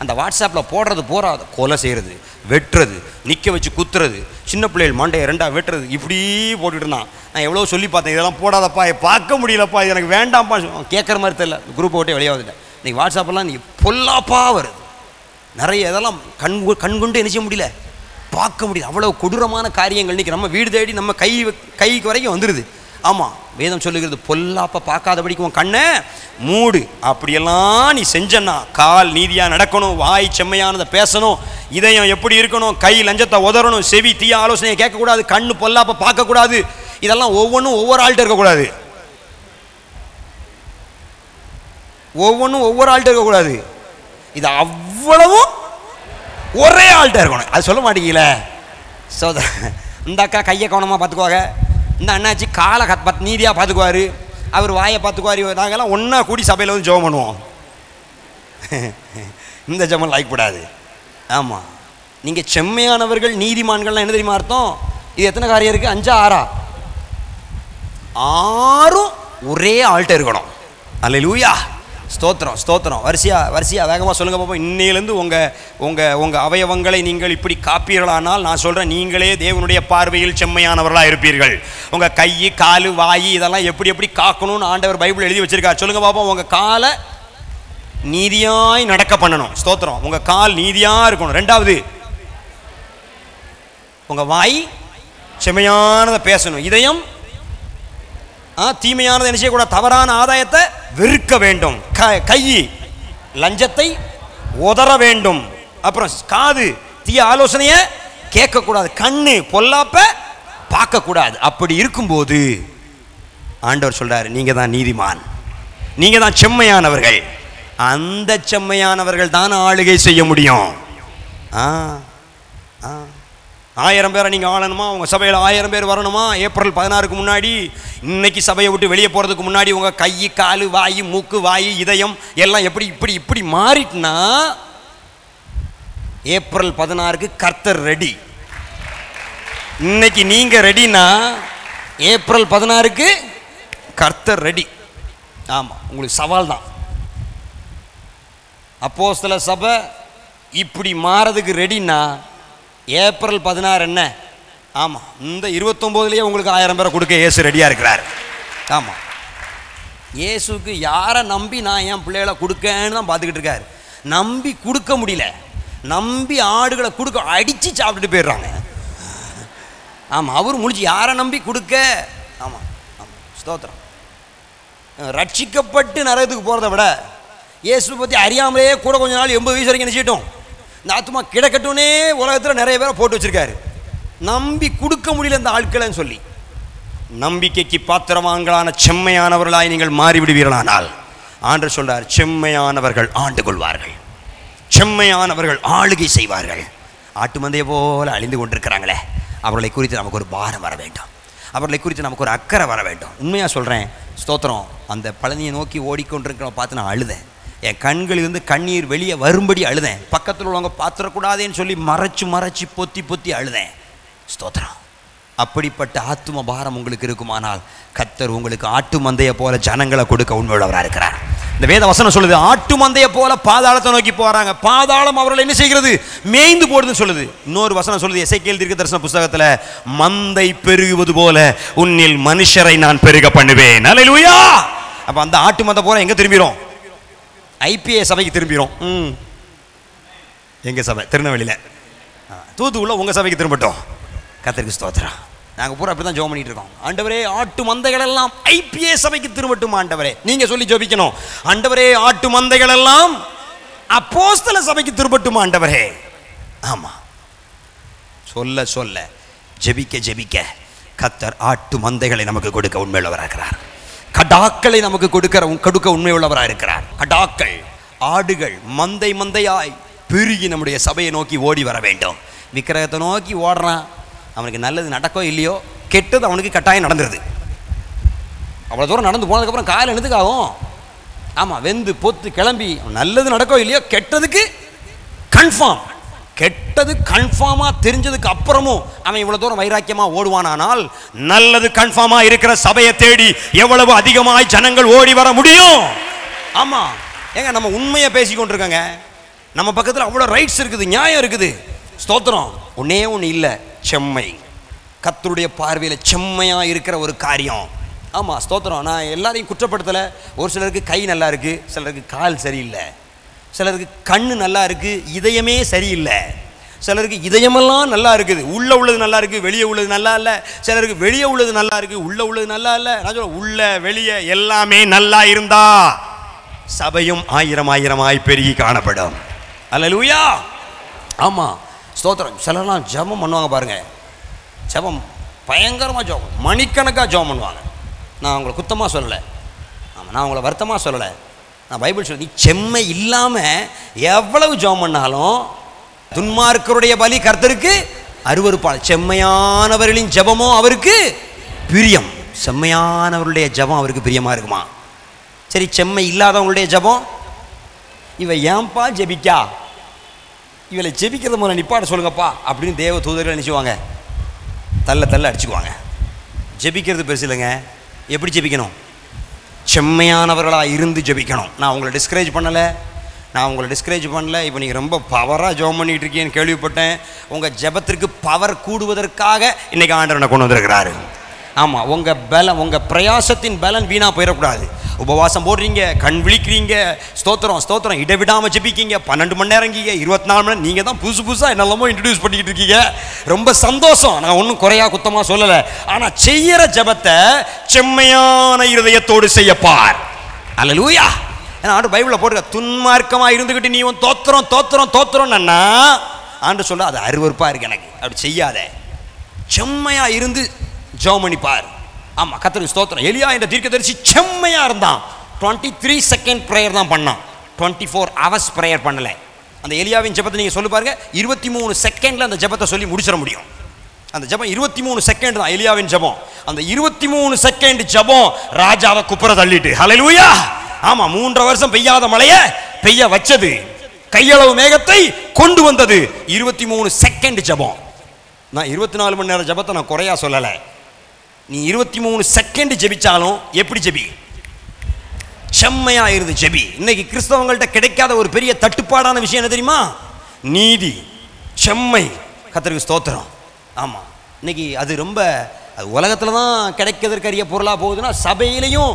அந்த வாட்ஸ்அப்பில் போடுறது போறாது, கொலை செய்கிறது, வெட்டுறது, நிற்க வச்சு குத்துறது, சின்ன பிள்ளைகள் மண்டையை ரெண்டாக வெட்டுறது, இப்படி போட்டுட்டு இருந்தான். நான் எவ்வளோ சொல்லி பார்த்தேன், இதெல்லாம் போடாதப்பா, பார்க்க முடியலப்பா, இது எனக்கு வேண்டாம்ப்பா. கேட்குற மாதிரி தெரியல, குரூப்பை விட்டே வெளியே வந்துட்டேன். இன்றைக்கி வாட்ஸ்அப்பெல்லாம் நீ பொல்லாப்பா வருது, நிறைய இதெல்லாம் கண்கொண்டு என்ன செய்ய முடியல, பார்க்க முடியல. அவ்வளோ கொடூரமான காரியங்கள் இன்றைக்கி நம்ம வீடு தேடி நம்ம கைக்கு வரைக்கும் வந்துடுது. ஆமாம், வேதம் சொல்லுகிறது, பொல்லாப்ப பார்க்காதபடிக்கு உன் கண்ணை மூடு. அப்படியெல்லாம் நீ செஞ்சன்னா கால் நீதியாக நடக்கணும், வாய் செம்மையானதை பேசணும், இதயம் எப்படி இருக்கணும், கை லஞ்சத்தை உதறணும், செவி தீய ஆலோசனையை கேட்கக்கூடாது, கண்ணு பொல்லாப்ப பார்க்கக்கூடாது. இதெல்லாம் ஒவ்வொன்றும் ஒவ்வொரு ஆள்கிட்ட இருக்கக்கூடாது, ஒவ்வொன்றும் ஒவ்வொரு ஆள்கிட்ட இருக்கக்கூடாது. இது அவ்வளவும் ஒரே ஆள்கிட்ட இருக்கணும். அது சொல்ல மாட்டீங்களே. இந்த அக்கா கையை கவனமாக பார்த்துக்குவாங்க, இந்த அண்ணாச்சி காலை நீதியாக பார்த்துக்குவார், அவர் வாயை பார்த்துக்குவார். நாங்கள்லாம் ஒன்றா கூடி சபையில் வந்து ஜெபம் பண்ணுவோம். இந்த ஜெபம் லைக்கப்படாது. ஆமாம், நீங்கள் செம்மையானவர்கள் நீதிமான்கள்லாம் என்ன தெரியுமா அர்த்தம்? இது எத்தனை காரியம் இருக்குது? 5 6 6ம் ஒரே ஆள்கிட்ட இருக்கணும். அல்லேலூயா, ஸ்தோத்திரம் ஸ்தோத்திரம். வரிசையாக வேகமாக சொல்லுங்க பாப்போம். இன்னையிலேருந்து உங்கள் அவயவங்களை நீங்கள் இப்படி காப்பீர்களானால் நான் சொல்கிறேன், நீங்களே தேவனுடைய பார்வையில் செம்மையானவர்களாக இருப்பீர்கள். உங்கள் கை காலு வாய் இதெல்லாம் எப்படி காக்கணும்னு ஆண்டவர் பைபிள் எழுதி வச்சிருக்கார். சொல்லுங்க பாப்போம். உங்கள் காலை நீதியாய் நடக்க பண்ணணும். ஸ்தோத்திரம். உங்க கால் நீதியா இருக்கணும். ரெண்டாவது, உங்க வாய் செம்மையானதை பேசணும். இதயம் தீமையானதை என்ன செய்யக்கூடாது, தவறான ஆதாயத்தை வெறுக்க வேண்டும். கை லஞ்சத்தை உதற வேண்டும். அப்புறம் காது தீய ஆலோசனைய கேட்கக்கூடாது. கண்ணு பொல்லாப்ப பார்க்கக்கூடாது. அப்படி இருக்கும்போது ஆண்டவர் சொல்றாரு, நீங்க தான் நீதிமான், நீங்க தான் செம்மையானவர்கள். அந்த செம்மையானவர்கள் தான் ஆளுகை செய்ய முடியும். 1000 பேரை நீங்க ஆளணுமா, உங்க சபையில் 1000 பேர் வரணுமா, ஏப்ரல் 16க்கு முன்னாடி, இன்னைக்கு சபையை விட்டு வெளியே போறதுக்கு முன்னாடி உங்க கை, காலு, வாய், மூக்கு, வாய், இதயம் எல்லாம் எப்படி இப்படி இப்படி மாறிட்டுனா ஏப்ரல் 16க்கு கர்த்தர் ரெடி. இன்னைக்கு நீங்க ரெடினா ஏப்ரல் 16க்கு கர்த்தர் ரெடி. ஆமா, உங்களுக்கு சவால் தான். அப்போஸ்தல சபை இப்படி மாறதுக்கு ரெடினா ஏப்ரல் 16 என்ன? ஆமா, இந்த 29லயே உங்களுக்கு 1000 பேரை கொடுக்க இயேசு ரெடியா இருக்கிறார். ஆமா, இயேசுக்கு யாரை நம்பி நான் என் பிள்ளைகளை கொடுக்கன்னு தான் பார்த்துக்கிட்டு இருக்காரு. நம்பி கொடுக்க முடியல. நம்பி ஆடுகளை கொடுக்க அடிச்சு சாப்பிட்டுட்டு போயிடுறாங்க. ஆமாம், அவர் முடிச்சு யாரை நம்பி கொடுக்க. ஆமாம் ஆமாம், ஸ்தோத்திரம். ரட்சிக்கப்பட்டு நரகத்துக்கு போகிறத விட இயேசு பற்றி அறியாமலே கூட கொஞ்ச நாள் 80 வயசு வரைக்கும் நினச்சிட்டோம். இந்த ஆத்மா கிடக்கட்டும்னே உலகத்தில் நிறைய பேரை போட்டு வச்சுருக்காரு. நம்பி கொடுக்க முடியல இந்த ஆட்களைன்னு சொல்லி. நம்பிக்கைக்கு பாத்திரவான்களான செம்மையானவர்களாய் நீங்கள் மாறிவிடுவீர்களானால் ஆண்டவர் சொல்றார், செம்மையானவர்கள் ஆண்டு கொள்வார்கள், செம்மையானவர்கள் ஆளுகை செய்வார்கள். ஆட்டு மந்தையை போல அழிந்து கொண்டிருக்கிறாங்களே, அவர்களை குறித்து நமக்கு ஒரு பாரம் வர வேண்டும், அவர்களை குறித்து நமக்கு ஒரு அக்கறை வர வேண்டும். உண்மையாக சொல்கிறேன், ஸ்தோத்திரம். அந்த பழனியை நோக்கி ஓடிக்கொண்டிருக்கிறவங்க பார்த்து நான் அழுதேன். என் கண்களிலிருந்து கண்ணீர் வெளியே வரும்படி அழுதேன். பக்கத்தில் உள்ளவங்க பார்த்துடக்கூடாதேன்னு சொல்லி மறைச்சு மறைச்சி பொத்தி பொத்தி அழுதேன். ஸ்தோத்திரம். அப்படிப்பட்ட ஆத்தும பாரம் உங்களுக்கு இருக்குமானால் கர்த்தர் உங்களுக்கு ஆட்டு மந்தையை போல ஜனங்களை கொடுக்க உண்மையுள்ளவராக இருக்கிறார். இந்த வேத வசனம் சொல்லுது, ஆட்டு மந்தையை போல பாதாளத்தை நோக்கி போறாங்க, பாதாளம் அவர்கள் என்ன செய்கிறது, மேய்ந்து போடுதுன்னு சொல்லுது. இன்னொரு வசனம் சொல்லுது, எசேக்கியேல் தீர்க்கதரிசன புத்தகத்தில், மந்தை பெருகுவது போல உன்னில் மனுஷரை நான் பெருக பண்ணுவேன். அல்லேலூயா. அப்ப அந்த ஆட்டு மந்தை போல எங்க திரும்பிரும்? ஐபிஏ சபைக்கு திரும்பிரும். எங்க சபை திருநெல்வேலியில், தூத்துக்குள்ள உங்க சபைக்கு திரும்பட்டும். கர்த்தருக்கு ஸ்தோத்திரம். நாங்கள் பூரா அப்படி தான் ஜெபம் பண்ணிட்டு இருக்கோம். ஆண்டவரே, ஆட்டு மந்தைகள் எல்லாம் ஐபிஏ சபைக்கு திரும்பட்டும் ஆண்டவரே. நீங்க சொல்லி ஜெபிக்கணும், ஆண்டவரே ஆட்டு மந்தைகள் எல்லாம் அப்போஸ்தல சபைக்கு திரும்பட்டும் ஆண்டவரே. ஆமா, சொல்ல சொல்ல ஜெபிக்க ஜெபிக்க கர்த்தர் ஆட்டு மந்தைகளை நமக்கு கொடுக்க உண்மையுள்ளவராக இருக்கிறார். கடாக்களை நமக்கு கொடுக்க உண்மையுள்ளவராக இருக்கிறார். கடாக்கள், ஆடுகள் மந்தை மந்தையாய் பெருகி நம்முடைய சபையை நோக்கி ஓடி வர வேண்டும். விக்கிரகத்தை நோக்கி ஓடுறான், அவனுக்கு நல்லது நடக்கோ இல்லையோ, கெட்டது அவனுக்கு கட்டாயம் நடந்துருது. அவ்வளோ தூரம் நடந்து போனதுக்கப்புறம் காலையில் என்னதுக்காகும்? ஆமாம், வெந்து பொத்து கிளம்பி நல்லது நடக்கோ இல்லையோ, கெட்டதுக்கு கன்ஃபார்ம். கெட்டது கன்ஃபார்மாக தெரிஞ்சதுக்கு அப்புறமும் அவன் இவ்வளோ தூரம் வைராக்கியமாக ஓடுவானால், நல்லது கன்ஃபார்மாக இருக்கிற சபையை தேடி எவ்வளவு அதிகமாய் ஜனங்கள் ஓடி வர முடியும். ஆமாம், ஏங்க நம்ம உண்மையை பேசி கொண்டிருக்கோங்க. நம்ம பக்கத்தில் அவ்வளோ ரைட்ஸ் இருக்குது, நியாயம் இருக்குது. ஸ்தோத்திரம். ஒன்னே ஒன்று இல்லை, செம்மை. கர்த்தருடைய பார்வையில் செம்மையாக இருக்கிற ஒரு காரியம். ஆமாம், ஸ்தோத்திரம். நான் எல்லாரையும் குற்றப்படுத்தலை. ஒரு சிலருக்கு கை நல்லா இருக்குது, சிலருக்கு கால் சரியில்லை, சிலருக்கு கண்ணு நல்லா இருக்குது, இதயமே சரியில்லை, சிலருக்கு இதயமெல்லாம் நல்லா இருக்குது, உள்ளே உள்ளது நல்லா இருக்குது, வெளியே உள்ளது நல்லா இல்லை, சிலருக்கு வெளியே உள்ளது நல்லா இருக்குது, உள்ளே உள்ளது நல்லா இல்லை. நான் சொல்ல, உள்ள வெளியே எல்லாமே நல்லா இருந்தா சபையும் 1000 பெருகி காணப்படும். அல்லேலூயா. ஆமாம், ஸ்தோத்திரம். சிலர்லாம் ஜெபம் பண்ணுவாங்க பாருங்க, ஜெபம் பயங்கரமாக ஜெபம், மணிக்கணக்காக ஜெபம் பண்ணுவாங்க. நான் அவங்களை குத்தமாக சொல்லலை, ஆமாம், நான் அவங்கள வருத்தமாக சொல்லலை. நான் பைபிள் சொல்லி, செம்மை இல்லாமல் எவ்வளவு ஜெபம் பண்ணாலும் துன்மார்க்கருடைய பலி கர்த்தருக்கு அருவருப்பாள். செம்மையானவர்களின் ஜெபமோ அவருக்கு பிரியம். செம்மையானவர்களுடைய ஜெபம் அவருக்கு பிரியமாக இருக்குமா? சரி, செம்மை இல்லாதவங்களுடைய ஜெபம், இவ ஏன்பா ஜெபிக்கா, இவளை ஜெபிக்கிறத முதல்ல நிப்பாட்ட சொல்லுங்கப்பா அப்படின்னு தேவ தூதர்கள் நினச்சிவாங்க, தள்ள தள்ள அடிச்சுக்குவாங்க. ஜெபிக்கிறது பெருசு இல்லைங்க. எப்படி ஜெபிக்கணும்? செம்மையானவர்களாக இருந்து ஜெபிக்கணும். நான் உங்களை டிஸ்கரேஜ் பண்ணலை, இப்போ நீங்கள் ரொம்ப பவராக ஜெபம் பண்ணிகிட்டு இருக்கீங்கன்னு கேள்விப்பட்டேன். உங்கள் ஜெபத்திற்கு பவர் கூடுவதற்காக இன்றைக்கி ஆண்டவனை கொண்டு வந்திருக்கிறாரு. ஆமாம், உங்கள் பலன், உங்கள் பிரயாசத்தின் பலன் வீணாக போயிடக்கூடாது. உபவாசம் போடுறீங்க, கண் விழிக்கிறீங்க, ஸ்தோத்திரம் ஸ்தோத்திரம் இடைவிடாம ஜெபிக்கீங்க, 12 மணி நேரங்கீங்க, 24 மணி நேரம். நீங்க தான் புதுசு புதுசா என்னெல்லாமோ இன்ட்ரடியூஸ் பண்ணிக்கிட்டு இருக்கீங்க. ரொம்ப சந்தோஷம். நான் ஒன்றும் குறையா குத்தமா சொல்லலை. ஆனா செய்யற ஜெபத்தை செம்மையான இருதயத்தோடு செய்யப்பார். அல்லேலூயா. ஏன்னா ஆண்டு பைபிளில் போட்டிருக்க, துன்மார்க்கமா இருந்துக்கிட்டு நீ தோத்திரம் தோத்திரம் தோத்திரம்னா ஆண்டு சொல்ல அது அருவருப்பா இருக்கு எனக்கு, அப்படி செய்யாத. செம்மையா இருந்து ஜெபம் பண்ணி பார். ஆமா, கர்த்தருக்கு ஸ்தோத்திரம். எலியா என்ற தீர்க்கதரிசி செம்மையா இருந்தான். 23 செகண்ட் பிரேயர் தான் பண்ணான், 24 hours பிரேயர் பண்ணல. அந்த எலியாவின் ஜெபத்தை நீங்க சொல்லி பாருங்க, 23 செகண்ட்ல அந்த ஜெபத்தை சொல்லி முடிச்சிட முடியும். அந்த ஜெபம் 23 செகண்ட் தான் எலியாவின் ஜெபம். அந்த 23 செகண்ட் ஜெபம் ராஜாவை குப்புற தள்ளிட்டு, ஹல்லேலூயா. ஆமா, 3 வருஷம் பெய்யாத மழையை பெய்ய வச்சது, கையளவு மேகத்தை கொண்டு வந்தது. 23 செகண்ட் ஜெபம். நான் 24 மணி நேரம் ஜெபத்தை நான் குறையா சொல்லலை. நீ 23 செகண்ட் ஜெபிச்சாலும் எப்படி ஜெபி? செம்மையா இருந்து ஜெபி. இன்னைக்கு கிறிஸ்தவங்கள்ட்ட கிடைக்காத ஒரு பெரிய தட்டுப்பாடான விஷயம் என்ன தெரியுமா? நீதி, செம்மை. கர்த்தருக்கு ஸ்தோத்திரம். ஆமா, இன்னைக்கு அது ரொம்ப உலகத்துல தான் கிடைக்கிறதற்கரிய பொருளா போகுதுன்னா, சபையிலையும்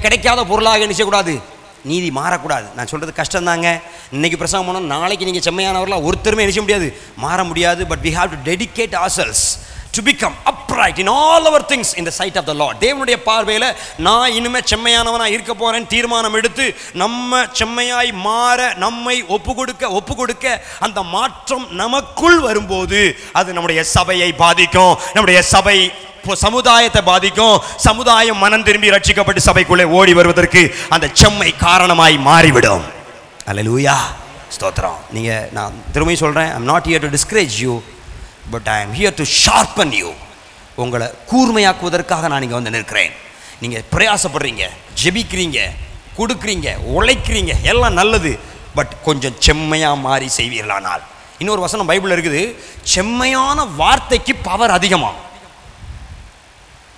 கிடைக்காத பொருளாக என்ன செய்யக்கூடாது? நீதி மாறக்கூடாது. நான் சொல்றது கஷ்டம் தாங்க. இன்னைக்கு பிரசங்கம் பண்ணோம், நாளைக்கு நீங்க செம்மையானவர்களா ஒருத்தருமே என்ன செய்ய முடியாது, மாற முடியாது. But we have to dedicate ourselves to become upright in all our things in the sight of the Lord. தேவனுடைய பார்வையில் நான் இனிமே செம்மையானவனா இருக்க போறேன் தீர்மானம் எடுத்து நம்ம செம்மையாய் மாற நம்மை ஒப்பு கொடுக்க அந்த மாற்றம் நமக்குள் வரும்போது அது நம்முடைய சபையை பாதிக்கும், நம்முடைய சபை சமுதாயத்தை பாதிக்கும். சமுதாயம் மனம் திரும்பி ரட்சிக்கப்பட்டு சபைக்குள்ளே ஓடி வருவதற்கு அந்த செம்மை காரணமாய் மாறிவிடும். அல்லேலூயா, ஸ்தோத்திரம். நீங்க, நான் திரும்பவும் சொல்றேன், I'm not here to discourage you, but I am here to sharpen you. உங்களை கூர்மையாக்குவதற்காக நான் இங்கே வந்து நிற்கிறேன். நீங்கள் பிரயாசப்படுறீங்க, ஜெபிக்கிறீங்க, கொடுக்குறீங்க, உழைக்கிறீங்க, எல்லாம் நல்லது. பட் கொஞ்சம் செம்மையாக மாறி செய்வீர்களானால். இன்னொரு வசனம் பைபிளில் இருக்குது, செம்மையான வார்த்தைக்கு பவர் அதிகமாக.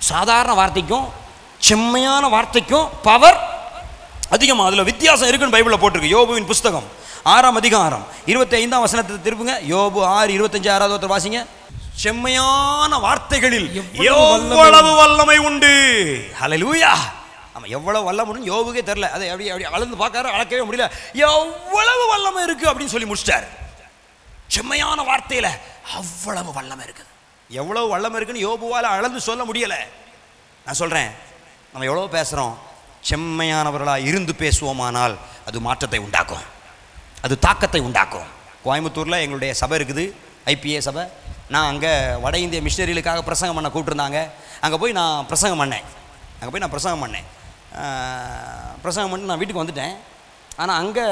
சாதாரண வார்த்தைக்கும் செம்மையான வார்த்தைக்கும் பவர் அதிகமாக. அதில் வித்தியாசம் இருக்குன்னு பைபிளில் போட்டிருக்கு. யோபுவின் புஸ்தகம் 6ஆம் அதிகாரம் 25ஆம் வசனத்தை திருப்புங்க. யோபு 6:25 6வது ஒருத்தர் வாசிங்க. செம்மையான வார்த்தைகளில் எவ்வளவு வல்லமை உண்டு. ஹல்லேலூயா. ஆமா, எவ்வளவு வல்லமை உண்டு யோபுக்கே தெரியல. அதை அப்படி அளந்து பார்க்காரு, அளக்கவே முடியல. எவ்வளவு வல்லமை இருக்கு அப்படின்னு சொல்லி முடிச்சிட்டாரு. செம்மையான வார்த்தையில அவ்வளவு வல்லமை இருக்குது. எவ்வளவு வல்லமை இருக்குன்னு யோபுவால அளந்து சொல்ல முடியல. நான் சொல்றேன், நம்ம எவ்வளவு பேசுறோம், செம்மையானவர்களாக இருந்து பேசுவோமானால் அது மாற்றத்தை உண்டாக்கும், அது தாக்கத்தை உண்டாக்கும். கோயம்புத்தூரில் எங்களுடைய சபை இருக்குது, IPA சபை. நான் அங்கே வட இந்திய மிஷனரிகளுக்காக பிரசங்கம் பண்ண கூப்பிட்டுருந்தாங்க. அங்கே போய் நான் பிரசங்கம் பண்ணேன். பிரசங்கம் பண்ணி நான் வீட்டுக்கு வந்துட்டேன். ஆனால் அங்கே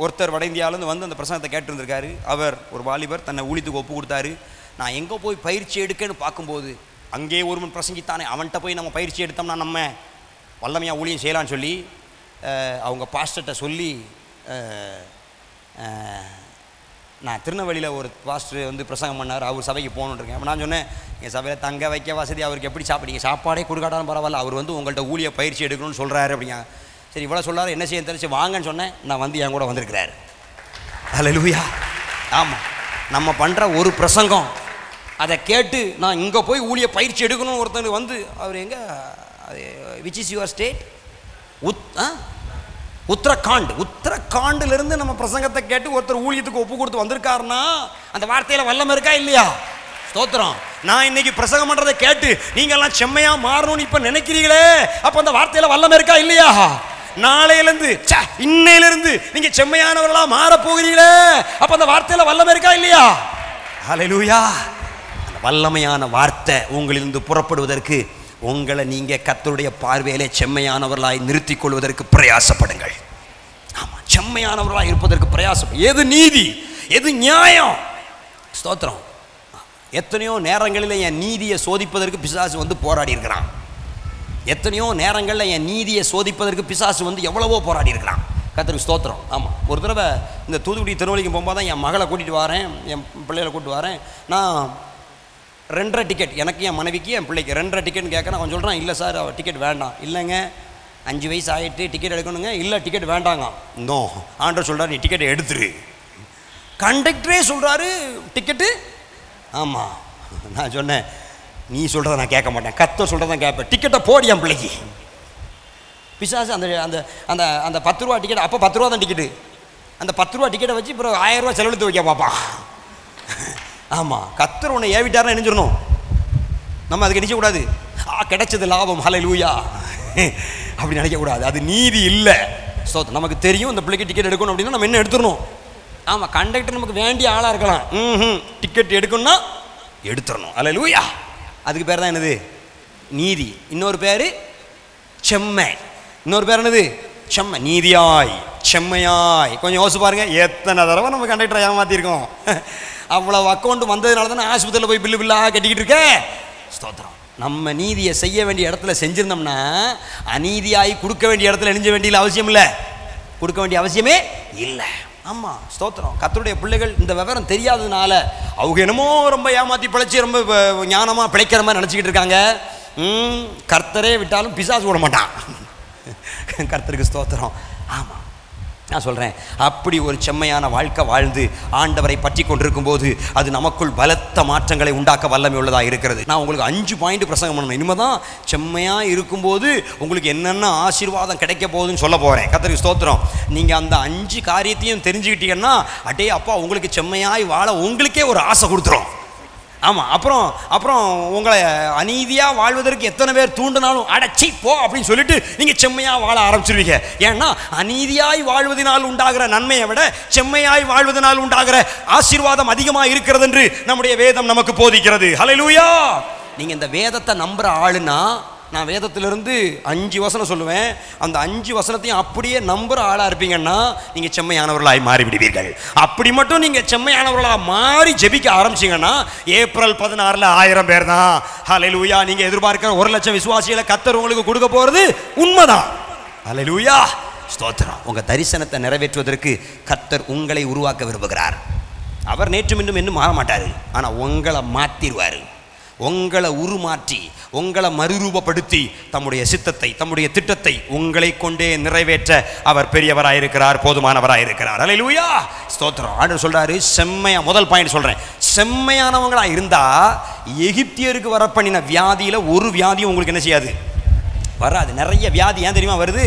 ஒருத்தர் வட இந்தியாவிலேருந்து வந்து அந்த பிரசங்கத்தை கேட்டுருந்துருக்காரு. அவர் ஒரு வாலிபர், தன்னை ஊழியத்துக்கு ஒப்பு கொடுத்தாரு. நான் எங்கே போய் பயிற்சி எடுக்கன்னு பார்க்கும்போது, அங்கேயே ஒருவன் பிரசங்கித்தானே, அவன்கிட்ட போய் நம்ம பயிற்சி எடுத்தோம்னா நம்ம வல்லமையாக ஊழியம் செய்யலான்னு சொல்லி அவங்க பாஸ்டர்கிட்ட சொல்லி, நான் திருநெல்வேலியில் ஒரு பாஸ்டர் வந்து பிரசங்கம் பண்ணார், அவர் சபைக்கு போகணுன்றிருக்கேன். அப்போ நான் சொன்னேன், எங்கள் சபையில் தங்க வைக்க வசதி, அவருக்கு எப்படி சாப்பிடுங்க, சாப்பாடே கொடுக்காட்டாலும் பரவாயில்ல, அவர் வந்து உங்கள்கிட்ட ஊழிய பயிற்சி எடுக்கணும்னு சொல்கிறாரு அப்படிங்க. சரி, இவ்வளோ சொல்லாரு, என்ன செய்ய தெரிஞ்சு வாங்கன்னு சொன்னேன். நான் வந்து என் கூட வந்திருக்கிறாரு. ஹல்லேலூயா. ஆமாம், நம்ம பண்ணுற ஒரு பிரசங்கம் அதை கேட்டு நான் இங்கே போய் ஊழிய பயிற்சி எடுக்கணும்னு ஒருத்தர் வந்து, அவர் எங்கே, விச் இஸ் யுவர் ஸ்டேட்? உத்தரகாண்டிலிருந்து நம்ம பிரசங்கத்தை கேட்டு ஒருத்தர் ஊழியத்துக்கு ஒப்பு கொடுத்து வந்திருக்காருன்னா அந்த வார்த்தையில வல்லமை இருக்கா இல்லையா? ஸ்தோத்திரம். நான் இன்னைக்கு பிரசங்கம் பண்றதை கேட்டு நீங்க எல்லாம் செம்மையா மாறணும்னு இப்ப நினைக்கிறீங்களே, அப்ப அந்த வார்த்தையில வல்லமை இருக்கா இல்லையா? நாளையிலிருந்து இன்னையிலிருந்து நீங்க செம்மையானவர்களா மாற போகிறீங்களே, அப்ப அந்த வார்த்தையில வல்லமை இருக்கா இல்லையா? ஹல்லேலூயா. அந்த வல்லமையான வார்த்தை உங்களிலிருந்து புறப்படுவதற்கு உங்களை நீங்க கர்த்தருடைய பார்வையிலே செம்மையானவர்களாய் நிறுத்திக் கொள்வதற்கு பிரயாசப்படுங்கள். ஆமா, செம்மையானவர்களாய் இருப்பதற்கு பிரயாசம். எது நீதி, எது நியாயம்? ஸ்தோத்திரம். எத்தனையோ நேரங்களில் என் நீதியை சோதிப்பதற்கு பிசாசு வந்து போராடி இருக்கிறான். எத்தனையோ நேரங்களில் என் நீதியை சோதிப்பதற்கு பிசாசு வந்து எவ்வளவோ போராடி இருக்கிறான். கர்த்தருக்கு ஸ்தோத்திரம். ஆமாம், ஒரு தடவை இந்த தூத்துக்குடி திருநெல்வேலிக்கு போகும்போது தான் என் மகளை கூட்டிகிட்டு வரேன், என் பிள்ளைகளை கூப்பிட்டு வரேன். நான் 2.5 டிக்கெட், எனக்கு என் மனைவிக்கு என் பிள்ளைக்கு 2.5 டிக்கெட்னு கேட்குறேன். அவன் சொல்கிறான், இல்லை சார் டிக்கெட் வேண்டாம். இல்லைங்க, 5 வயசு ஆகிட்டு டிக்கெட் எடுக்கணுங்க. இல்லை, டிக்கெட் வேண்டாங்க. இன்னும் ஆண்டவர் சொல்கிறார், நீ டிக்கெட்டை எடுத்துரு. கண்டக்டரே சொல்கிறாரு டிக்கெட்டு. ஆமாம், நான் சொன்னேன், நீ சொல்கிறத நான் கேட்க மாட்டேன், கர்த்தர் சொல்கிறத கேட்பேன். டிக்கெட்டை போடி என் பிள்ளைக்கு. பிசாசு அந்த அந்த அந்த அந்த 10 ரூபா டிக்கெட், அப்போ 10 ரூபா தான் டிக்கெட்டு, அந்த 10 ரூபா டிக்கெட்டை வச்சு இப்போ 1000 ரூபா செலவழித்து வைக்க பார்ப்பான். ஆமாம், கர்த்தர் உன்னை ஏவிட்டார்னா என்ன சொல்லணும்? நம்ம அதுக்கு நினைக்கக்கூடாது, கிடைச்சது லாபம் ஹல்லேலூயா அப்படி நினைக்கக்கூடாது. அது நீதி இல்லை. ஸோ நமக்கு தெரியும் இந்த பிள்ளைக்கு டிக்கெட் எடுக்கணும் அப்படின்னா நம்ம என்ன எடுத்துடணும்? ஆமாம், கண்டக்டர் நமக்கு வேண்டிய ஆளாக இருக்கலாம், டிக்கெட் எடுக்கணும்னா எடுத்துடணும். ஹல்லேலூயா. அதுக்கு பேர் தான் என்னது? நீதி. இன்னொரு பேர் செம்மை. இன்னொரு பேர் என்னது? செம்மை. நீதியாய் செம்மையாய். கொஞ்சம் யோசிச்சு பாருங்க, எத்தனை தடவை நம்ம கண்டக்டரை ஏமாத்திருக்கோம். அவ்வளவு அக்கௌண்ட் வந்ததுனால தானே ஆஸ்பத்திரியில் போய் பில்லாக கட்டிக்கிட்டு இருக்க. ஸ்தோத்திரம். நம்ம நீதியை செய்ய வேண்டிய இடத்துல செஞ்சிருந்தோம்னா அநீதியாய் கொடுக்க வேண்டிய இடத்துல நெஞ்ச வேண்டிய அவசியம் இல்லை, கொடுக்க வேண்டிய அவசியமே இல்லை. ஆமாம், ஸ்தோத்திரம். கர்த்தருடைய பிள்ளைகள் இந்த விவரம் தெரியாததுனால அவங்க என்னமோ ரொம்ப ஏமாற்றி பிழைச்சி ரொம்ப ஞானமாக பிழைக்கிற மாதிரி நினச்சிக்கிட்டு இருக்காங்க. கர்த்தரே விட்டாலும் பிசாசு விட மாட்டான். கர்த்தருக்கு ஸ்தோத்திரம். ஆமாம், நான் சொல்கிறேன், அப்படி ஒரு செம்மையான வாழ்க்கை வாழ்ந்து ஆண்டவரை பற்றி கொண்டிருக்கும் போது அது நமக்குள் பலத்த மாற்றங்களை உண்டாக்க வல்லமை உள்ளதாக இருக்கிறது. நான் உங்களுக்கு 5 பாயிண்ட் பிரசங்கம் பண்ணணும். இனிமேல் தான் செம்மையாக இருக்கும்போது உங்களுக்கு என்னென்ன ஆசீர்வாதம் கிடைக்க போகுதுன்னு சொல்ல போகிறேன். கர்த்தருக்கு ஸ்தோத்திரம். நீங்கள் அந்த 5 காரியத்தையும் தெரிஞ்சுக்கிட்டீங்கன்னா அடே அப்பா உங்களுக்கு செம்மையாய் வாழ உங்களுக்கே ஒரு ஆசை கொடுத்துரும். ஆமாம், அப்புறம் உங்களை அநீதியாக வாழ்வதற்கு எத்தனை பேர் தூண்டினாலும் அடச்சி போ அப்படின்னு சொல்லிட்டு நீங்கள் செம்மையாக வாழ ஆரம்பிச்சிருவீங்க. ஏன்னா அநீதியாய் வாழ்வதனால் உண்டாகிற நன்மையை விட செம்மையாய் வாழ்வதனால் உண்டாகிற ஆசீர்வாதம் அதிகமாக இருக்கிறது என்று நம்முடைய வேதம் நமக்கு போதிக்கிறது. ஹல்லேலூயா. நீங்கள் இந்த வேதத்தை நம்புகிற ஆளுன்னா, நான் வேதத்திலிருந்து 5 வசனம் சொல்லுவேன், அந்த 5 வசனத்தையும் அப்படியே நம்புகிற ஆளாக இருப்பீங்கன்னா நீங்கள் செம்மையானவர்களாய் மாறிவிடுவீர்கள். அப்படி மட்டும் நீங்கள் செம்மையானவர்களாக மாறி ஜெபிக்க ஆரம்பிச்சிங்கன்னா ஏப்ரல் 16 1000 பேர் தான். ஹல்லேலூயா. நீங்கள் எதிர்பார்க்கிற 1,00,000 விசுவாசிகளை கர்த்தர் உங்களுக்கு கொடுக்க போகிறது உண்மைதான். ஹல்லேலூயா. ஸ்தோத்திரம். உங்கள் தரிசனத்தை நிறைவேற்றுவதற்கு கர்த்தர் உங்களை உருவாக்க விரும்புகிறார். அவர் நேற்று மீண்டும் இன்னும் மாற மாட்டார், ஆனால் உங்களை மாற்றிடுவார். உங்களை உருமாற்றி உங்களை மறுரூபப்படுத்தி தம்முடைய சித்தத்தை தம்முடைய திட்டத்தை உங்களை கொண்டே நிறைவேற்ற அவர் பெரியவராயிருக்கிறார், போதுமானவராயிருக்கிறார். ஹல்லேலூயா. ஸ்தோத்திரம். ஆண்டவர் சொல்றாரு செம்மையா. முதல் பாயிண்ட் சொல்றேன், செம்மையானவங்களா இருந்தா எகிப்தியருக்கு வர பண்ணின வியாதியில ஒரு வியாதியும் உங்களுக்கு என்ன செய்யாது? வராது. நிறைய வியாதி ஏன் தெரியுமா வருது?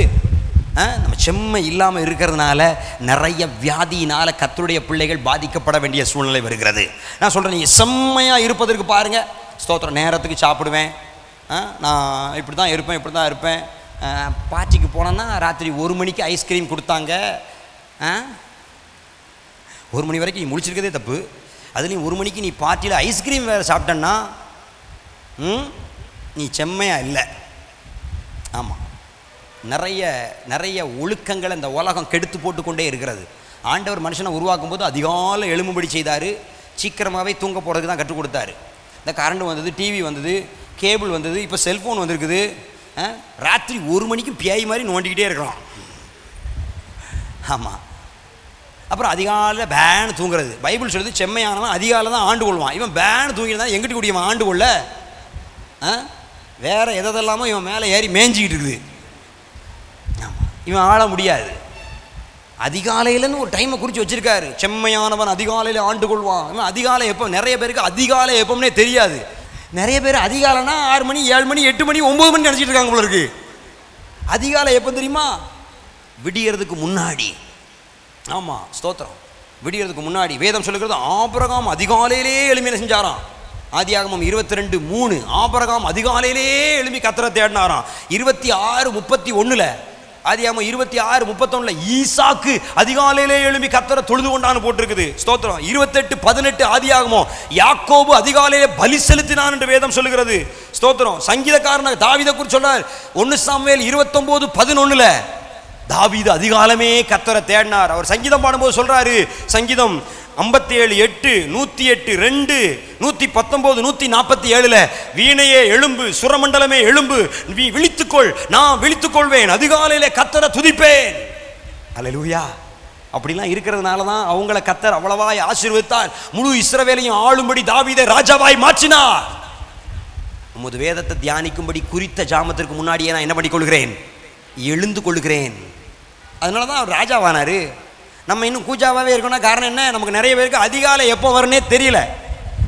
நம்ம செம்மை இல்லாமல் இருக்கிறதுனால நிறைய வியாதியினால் கர்த்தருடைய பிள்ளைகள் பாதிக்கப்பட வேண்டிய சூழ்நிலை வருகிறது. நான் சொல்கிறேன், நீங்கள் செம்மையாக இருப்பதற்கு பாருங்கள். ஸ்தோத்திரம். நேரத்துக்கு சாப்பிடுவேன், நான் இப்படி தான் இருப்பேன். பார்ட்டிக்கு போனேன்னா ராத்திரி 1 மணிக்கு ஐஸ்கிரீம் கொடுத்தாங்க. 1 மணி வரைக்கும் நீ முடிச்சிருக்கதே தப்பு. அதுலேயும் 1 மணிக்கு நீ பார்ட்டியில் ஐஸ்கிரீம் வேறு சாப்பிட்டேன்னா நீ செம்மையாக இல்லை. ஆமாம், நிறைய ஒழுக்கங்களை இந்த உலகம் கெடுத்து போட்டுக்கொண்டே இருக்கிறது. ஆண்டவர் மனுஷனை உருவாக்கும் போது அதிகாலை எழும்பும்படி செய்தார், சீக்கிரமாகவே தூங்க போகிறதுக்கு தான் கற்றுக் கொடுத்தாரு. இந்த கரண்ட் வந்தது, டிவி வந்தது, கேபிள் வந்தது, இப்போ செல்ஃபோன் வந்திருக்குது. ராத்திரி 1 மணிக்கு பேய் மாதிரி நோண்டிக்கிட்டே இருக்கிறோம். ஆமாம், அப்புறம் அதிகாலையில் பேன் தூங்குறது. பைபிள் சொல்லுது செம்மையானவன் அதிகாலை தான் ஆண்டு கொள்வான். இவன் பேன் தூங்கினா எங்கிட்டு கூடியவன் ஆண்டு கொள்ள? வேற எதெல்லாமோ இவன் மேலே ஏறி மேய்ஞ்சிக்கிட்டு இருக்குது. ஆமாம், இவன் ஆள முடியாது. அதிகாலையிலன்னு ஒரு டைமை குறித்து வச்சிருக்காரு. செம்மையானவன் அதிகாலையில் ஆண்டு கொள்வான். இவன் அதிகாலை எப்போ? நிறைய பேருக்கு அதிகாலை எப்போம்னே தெரியாது. நிறைய பேர் அதிகாலைனா 6 மணி 7 மணி 8 மணி 9 மணி நினச்சிட்டு இருக்காங்க போல இருக்கு. அதிகாலை எப்போ தெரியுமா? விடியறதுக்கு முன்னாடி. ஆமாம், ஸ்தோத்திரம். விடியறதுக்கு முன்னாடி வேதம் சொல்லுகிறது ஆபிரகாம் அதிகாலையிலே எழுப்பி செஞ்சாராம். ஆதியாகமம் 22:3 ஆபிரகாம் அதிகாலையிலே எழுப்பி கர்த்தரை தேடினாராம். 26:31 ஆதியாகமம் 26:31 ஈசாக்கு அதிகாலையிலே எழுப்பி கர்த்தரை தொழுது கொண்டான்னு போட்டிருக்குது. ஸ்தோத்திரம். 28:18 ஆதியாகமம் யாக்கோபு அதிகாலையிலே பலி செலுத்தினான் என்று வேதம் சொல்லுகிறது. ஸ்தோத்திரம். சங்கீதக்காரன் தாவீதை குறித்து சொல்றார். 1 சாமுவேல் 29:11 தாவீது அதிகாலமே கர்த்தரை தேடினார். அவர் சங்கீதம் பாடும்போது சொல்றாரு, சங்கீதம் 57:8 108 2 119 147 வீணையே எழும்பு, சுரமண்டலமே எழும்பு, நீ விழித்துக்கொள், நான் விழித்துக்கொள்வேன், அதிகாலையிலே கர்த்தரை துதிப்பேன். அல்லேலூயா. அப்படிலாம் இருக்கிறதுனால தான் அவங்கள கர்த்தர் அவ்வளவாய் ஆசீர்வதித்தார். முழு இஸ்ரவேலையும் ஆளும்படி தாவீதை ராஜாவாய் மாற்றினார். உமது வேதத்தை தியானிக்கும்படி குறித்த ஜாமத்திற்கு முன்னாடியே நான் என்ன பண்ணிக்கொள்கிறேன்? எழுந்து கொள்கிறேன். அதனால தான் அவர் ராஜாவானார். நம்ம இன்னும் கூஜாவாகவே இருக்கணும்னா காரணம் என்ன? நமக்கு நிறைய பேருக்கு அதிகாலை எப்போ வரும்னே தெரியல.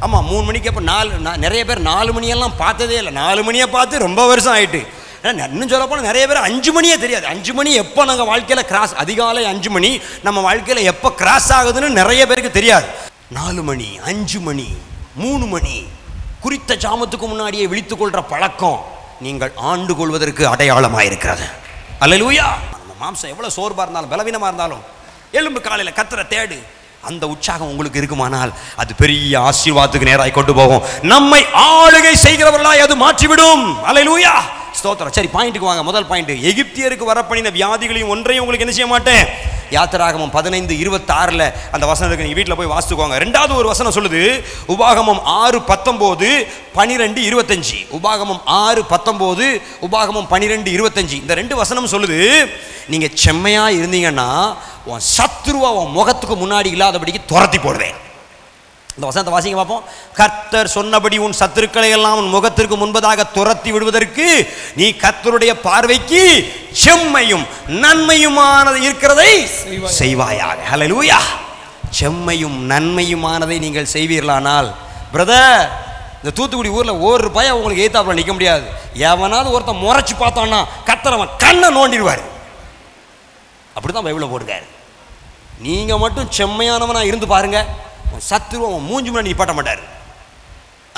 ஆமாம், 3 மணிக்கு எப்போ 4 நிறைய பேர் 4 மணியெல்லாம் பார்த்ததே இல்லை. 4 மணியை பார்த்து ரொம்ப வருஷம் ஆகிட்டு. இன்னும் சொல்ல போனால் நிறைய பேர் 5 மணியே தெரியாது. 5 மணி எப்போ நாங்கள் வாழ்க்கையில் கிராஸ், அதிகாலை 5 மணி நம்ம வாழ்க்கையில் எப்போ கிராஸ் ஆகுதுன்னு நிறைய பேருக்கு தெரியாது. 4 மணி, 5 மணி, 3 மணி குறித்த ஜாமத்துக்கு முன்னாடியே விழித்துக் கொள்கிற பழக்கம் நீங்கள் ஆண்டு கொள்வதற்கு அடையாளமாக இருக்கிறது. அல்லேலூயா. நம்ம மாம்சம் எவ்வளோ சோர்வாக இருந்தாலும் பலவீனமாக இருந்தாலும் எலும்பு காலையில் கத்தரை தேடு, அந்த உற்சாகம் உங்களுக்கு இருக்குமானால் அது பெரிய ஆசீர்வாதத்துக்கு நேராய் கொண்டு போகும். நம்மை ஆளுகை செய்கிறவர்களாய் அது மாற்றிவிடும். அல்லேலூயா, ஸ்தோத்திரம். சரி, பாயிண்ட்டுக்கு வாங்க. முதல் பாயிண்ட், எகிப்தியருக்கு வரப்பண்ணின வியாதிகளையும் ஒன்றையும் உங்களுக்கு என்ன செய்ய மாட்டேன். யாத்திராகமம் 15:26 அந்த வசனம் இருக்கு, நீங்க வீட்டில் போய் வாசித்துக்கோங்க. ரெண்டாவது ஒரு வசனம் சொல்லுது, உபாகமம் 6:19, 12:25. உபாகமம் 6:19, உபாகமம் 12:25. இந்த 2 வசனம் சொல்லுது, நீங்க செம்மையா இருந்தீங்கன்னா உன் சத்துருவா உன் முகத்துக்கு முன்னாடி இல்லாதபடிக்கு துரத்தி போடுவேன். இந்த வசனத்தை வாசிங்க பார்ப்போம். கர்த்தர் சொன்னபடி உன் சத்துருக்களை எல்லாம் உன் முகத்திற்கு முன்பதாக துரத்தி விடுவதற்கு நீ கர்த்தருடைய பார்வைக்கு செம்மையும் நன்மையுமானது இருக்கிறதை செய்வாயாக. ஹல்லேலூயா. செம்மையும் நன்மையுமானதை நீங்கள் செய்வீர்களானால், பிரதர், இந்த தூத்துக்குடி ஊரில் ஒரு பையன் உங்களுக்கு எய்த்தாப்புல நிற்க முடியாது. எவனாவது ஒருத்தன் முறைச்சு பார்த்தான்னா கர்த்தரவன் கண்ணை நோண்டிடுவார். அப்படிதான் பைபிளை போடுறாரு. நீங்க மட்டும் செம்மையானவனா இருந்து பாருங்க, சத்துருவம் மூஞ்சி முன்னாடி நிப்பாட்ட மாட்டார்.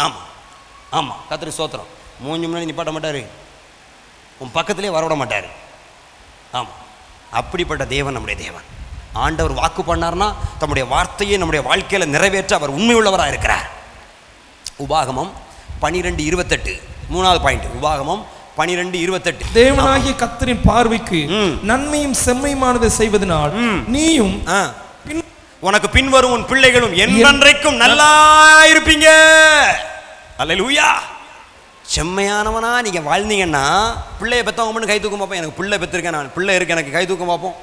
ஆமாம் ஆமாம், கர்த்தருக்கு ஸ்தோத்திரம். மூஞ்சி முன்னாடி நிப்பாட்ட மாட்டார், உன் பக்கத்திலே வரவிட மாட்டார். ஆமாம், அப்படிப்பட்ட தேவன் நம்முடைய தேவன். ஆண்டவர் வாக்கு பண்ணார்னா தம்முடைய வார்த்தையை நம்முடைய வாழ்க்கையில் நிறைவேற்ற அவர் உண்மையுள்ளவராக இருக்கிறார். உபாகமம் 12:28 மூணாவது பாயிண்ட். உபாகமம் 12:28. தேவனாகிய கர்த்தரின் பார்வைக்கு நன்மையும் செம்மையுமானதை செய்வதனால் நீயும் உனக்கு பின்வரும் உன் பிள்ளைகளும் என்றென்றைக்கும் நல்லா இருப்பீங்க. அல்லேலூயா. செம்மையானவனா நீங்க வாழ்ந்தீங்கன்னா, பிள்ளைய பெற்றவங்க மட்டும் கை தூக்கம் பார்ப்போம். எனக்கு பிள்ளை பெற்றிருக்கேன், நான் பிள்ளை இருக்கு, எனக்கு கை தூக்கம் பார்ப்போம்.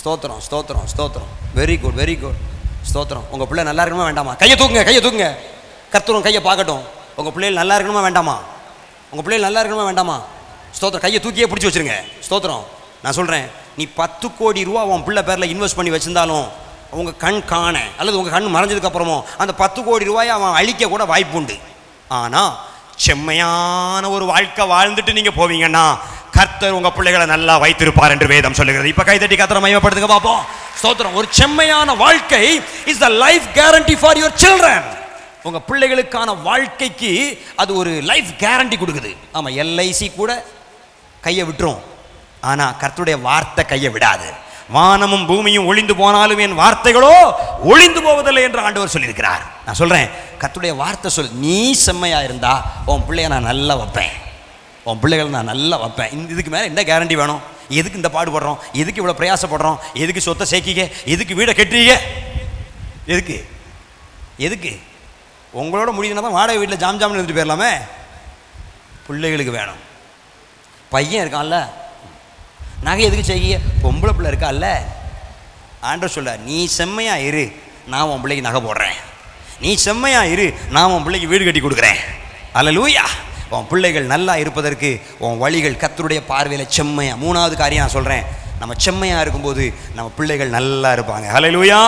ஸ்தோத்திரம் ஸ்தோத்திரம் ஸ்தோத்திரம். Very good very good. ஸ்தோத்திரம். உங்க பிள்ளை நல்லா இருக்கணுமா வேண்டாமா? கையை தூக்குங்க, கையை தூக்குங்க. கர்த்தரும் கையை பார்க்கட்டும். உங்க பிள்ளைகள் நல்லா இருக்கணுமா வேண்டாமா? உங்க பிள்ளைகள் நல்லா இருக்கணுமா வேண்டாமா? ஸ்தோத்திரம். கையை தூக்கியே பிடிச்சி வச்சிருங்க. ஸ்தோத்திரம். நான் சொல்றேன், நீ 10 கோடி ரூபா உன் பிள்ளை பேரில் இன்வெஸ்ட் பண்ணி வச்சிருந்தாலும் உங்க கண் காண அல்லது உங்க கண் மறைஞ்சதுக்கு அப்புறமோ அந்த 10 கோடி ரூபாயை அவன் அழிக்க கூட வாய்ப்பு உண்டு. ஆனா செம்மையான ஒரு வாழ்க்கை வாழ்ந்துட்டு நீங்க போவீங்கன்னா கர்த்தர் உங்க பிள்ளைகளை நல்லா வைத்திருப்பார் என்று வேதம் சொல்லுகிறது. இப்ப கைதட்டி கர்த்தரை மகிமைப்படுத்துங்க பாப்போம். ஸ்தோத்திரம். ஒரு செம்மையான வாழ்க்கை is the life guarantee for your children. உங்க பிள்ளைகளுக்கான வாழ்க்கைக்கு அது ஒரு லைஃப் கேரண்டி கொடுக்குது. ஆமா, எல்ஐசி கூட கையை விட்டுரும், ஆனா கர்த்தருடைய வார்த்தை கையை விடாது. வானமும் பூமியும் ஒளிந்து போனாலும் என் வார்த்தைகளோ ஒளிந்து போவதில்லை என்று ஆண்டவர் சொல்லியிருக்கிறார். நான் சொல்றேன், கர்த்தருடைய வார்த்தை சொல். நீ செம்மையா இருந்தா உன் பிள்ளைய நான் நல்லா வைப்பேன், உன் பிள்ளைகளை நான் நல்லா வைப்பேன். இதுக்கு மேலே என்ன கேரண்டி வேணும்? எதுக்கு இந்த பாடுபடுறோம்? எதுக்கு இவ்வளோ பிரயாசப்படுறோம்? எதுக்கு சொத்தை சேர்க்கிங்க? எதுக்கு வீடை கட்டுறீங்க? எதுக்கு எதுக்கு? உங்களோட முடியுதுன்னா தான் வாடகை வீட்டில் ஜாம் ஜாம்னு இருந்துட்டு போயிடலாமே. பிள்ளைகளுக்கு வேணும். பையன் இருக்கான்ல, நகை எதுக்கு செய்ய? பொம்பளை பிள்ளை இருக்கால்ல. ஆண்டவர் சொல்ல, நீ செம்மையா இரு, நான் உன் பிள்ளைக்கு நகை போடுறேன். நீ செம்மையா இரு, நான் உன் பிள்ளைக்கு வீடு கட்டி கொடுக்குறேன். அல்லேலூயா. உன் பிள்ளைகள் நல்லா இருப்பதற்கு உன் வழிகள் கர்த்தருடைய பார்வையில் செம்மையா. மூணாவது காரியம் நான் சொல்றேன், நம்ம செம்மையா இருக்கும்போது நம்ம பிள்ளைகள் நல்லா இருப்பாங்க. அல்லேலூயா.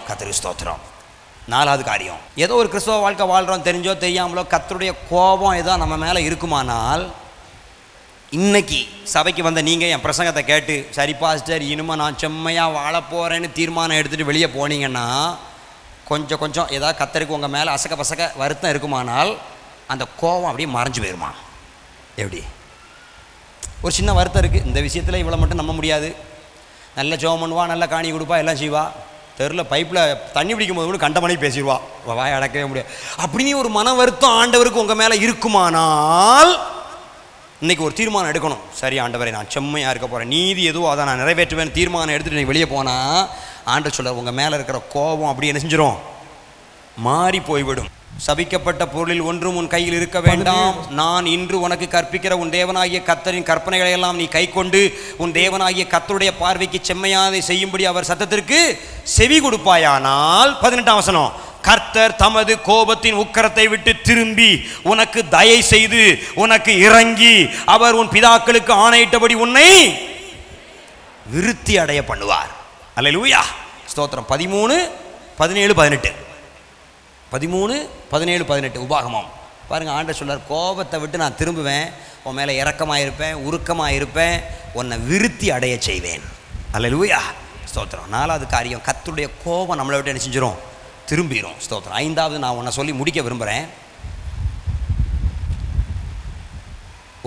கர்த்தருக்கு ஸ்தோத்திரம். நாலாவது காரியம், ஏதோ ஒரு கிறிஸ்தவ வாழ்க்கை வாழ்றோம், தெரிஞ்சோ தெரியாமலோ கர்த்தருடைய கோபம் ஏதோ நம்ம மேலே இருக்குமானால், இன்னைக்கு சபைக்கு வந்த நீங்கள் என் பிரசங்கத்தை கேட்டு சரி பாஸ்டர் இனிமே நான் செம்மையாக வாழ போகிறேன்னு தீர்மானம் எடுத்துகிட்டு வெளியே போனீங்கன்னா கொஞ்சம் கொஞ்சம் ஏதாவது கர்த்தருக்கு உங்கள் மேலே அசக்க பசக்க வருத்தம் இருக்குமானால் அந்த கோபம் அப்படியே மறைஞ்சு போயிருமா? எப்படி? ஒரு சின்ன வருத்தம் இருக்குது, இந்த விஷயத்தில் இவ்வளோ மட்டும் நம்ப முடியாது, நல்ல ஜெபம் பண்ணுவா, நல்ல காணி கொடுப்பா, எல்லாம் செய்வா, தெருவில் பைப்பில் தண்ணி பிடிக்கும் போது கூட கண்டமணி பேசிடுவா, வாயை அடக்கவே முடியாது அப்படின்னு ஒரு மன வருத்தம் ஆண்டவருக்கு உங்கள் மேலே இருக்குமானால் இன்றைக்கி ஒரு தீர்மானம் எடுக்கணும். சரி ஆண்டவரே, நான் செம்மையாக இருக்க போகிறேன், நீதி எதுவோ அதை நான் நிறைவேற்றுவேன் தீர்மானம் எடுத்துகிட்டு நீங்கள் வெளியே போனால் ஆண்டவர் சொல்ல உங்கள் மேலே இருக்கிற கோபம் அப்படி என்ன செஞ்சிடும்? மாறி போய்விடும். சபிக்கப்பட்ட பொருளில் ஒன்றும் உன் கையில் இருக்க வேண்டாம். நான் இன்று உனக்கு கற்பிக்கிற உன் தேவனாகிய கர்த்தரின் கற்பனைகளை எல்லாம் நீ கை கொண்டு உன் தேவனாகிய கர்த்தருடைய பார்வைக்கு செம்மையாதை செய்யும்படி அவர் சத்தத்திற்கு செவி கொடுப்பாயானால். 18ஆம் வசனம், கர்த்தர் தமது கோபத்தின் உக்கிரத்தை விட்டு திரும்பி உனக்கு தயை செய்து உனக்கு இறங்கி அவர் உன் பிதாக்களுக்கு ஆணையிட்டபடி உன்னை விருத்தி அடைய பண்ணுவார். அல்லேலூயா. ஸ்தோத்திரம். 13, 17, 18. 13, 17, 18. உபாகமம் பாருங்கள், ஆண்டவர் சொல்றார், கோபத்தை விட்டு நான் திரும்புவேன், உன் மேலே இரக்கமாக இருப்பேன், உருக்கமாக இருப்பேன், உன்னை விருத்தி அடைய செய்வேன். அல்லேலூயா, ஸ்தோத்திரம். 4வது காரியம், கர்த்தருடைய கோபம் நம்மளை விட்டு என்ன செஞ்சிடும்? திரும்பிடும். ஸ்தோத்திரம். 5வது நான் உன்னை சொல்லி முடிக்க விரும்புகிறேன்.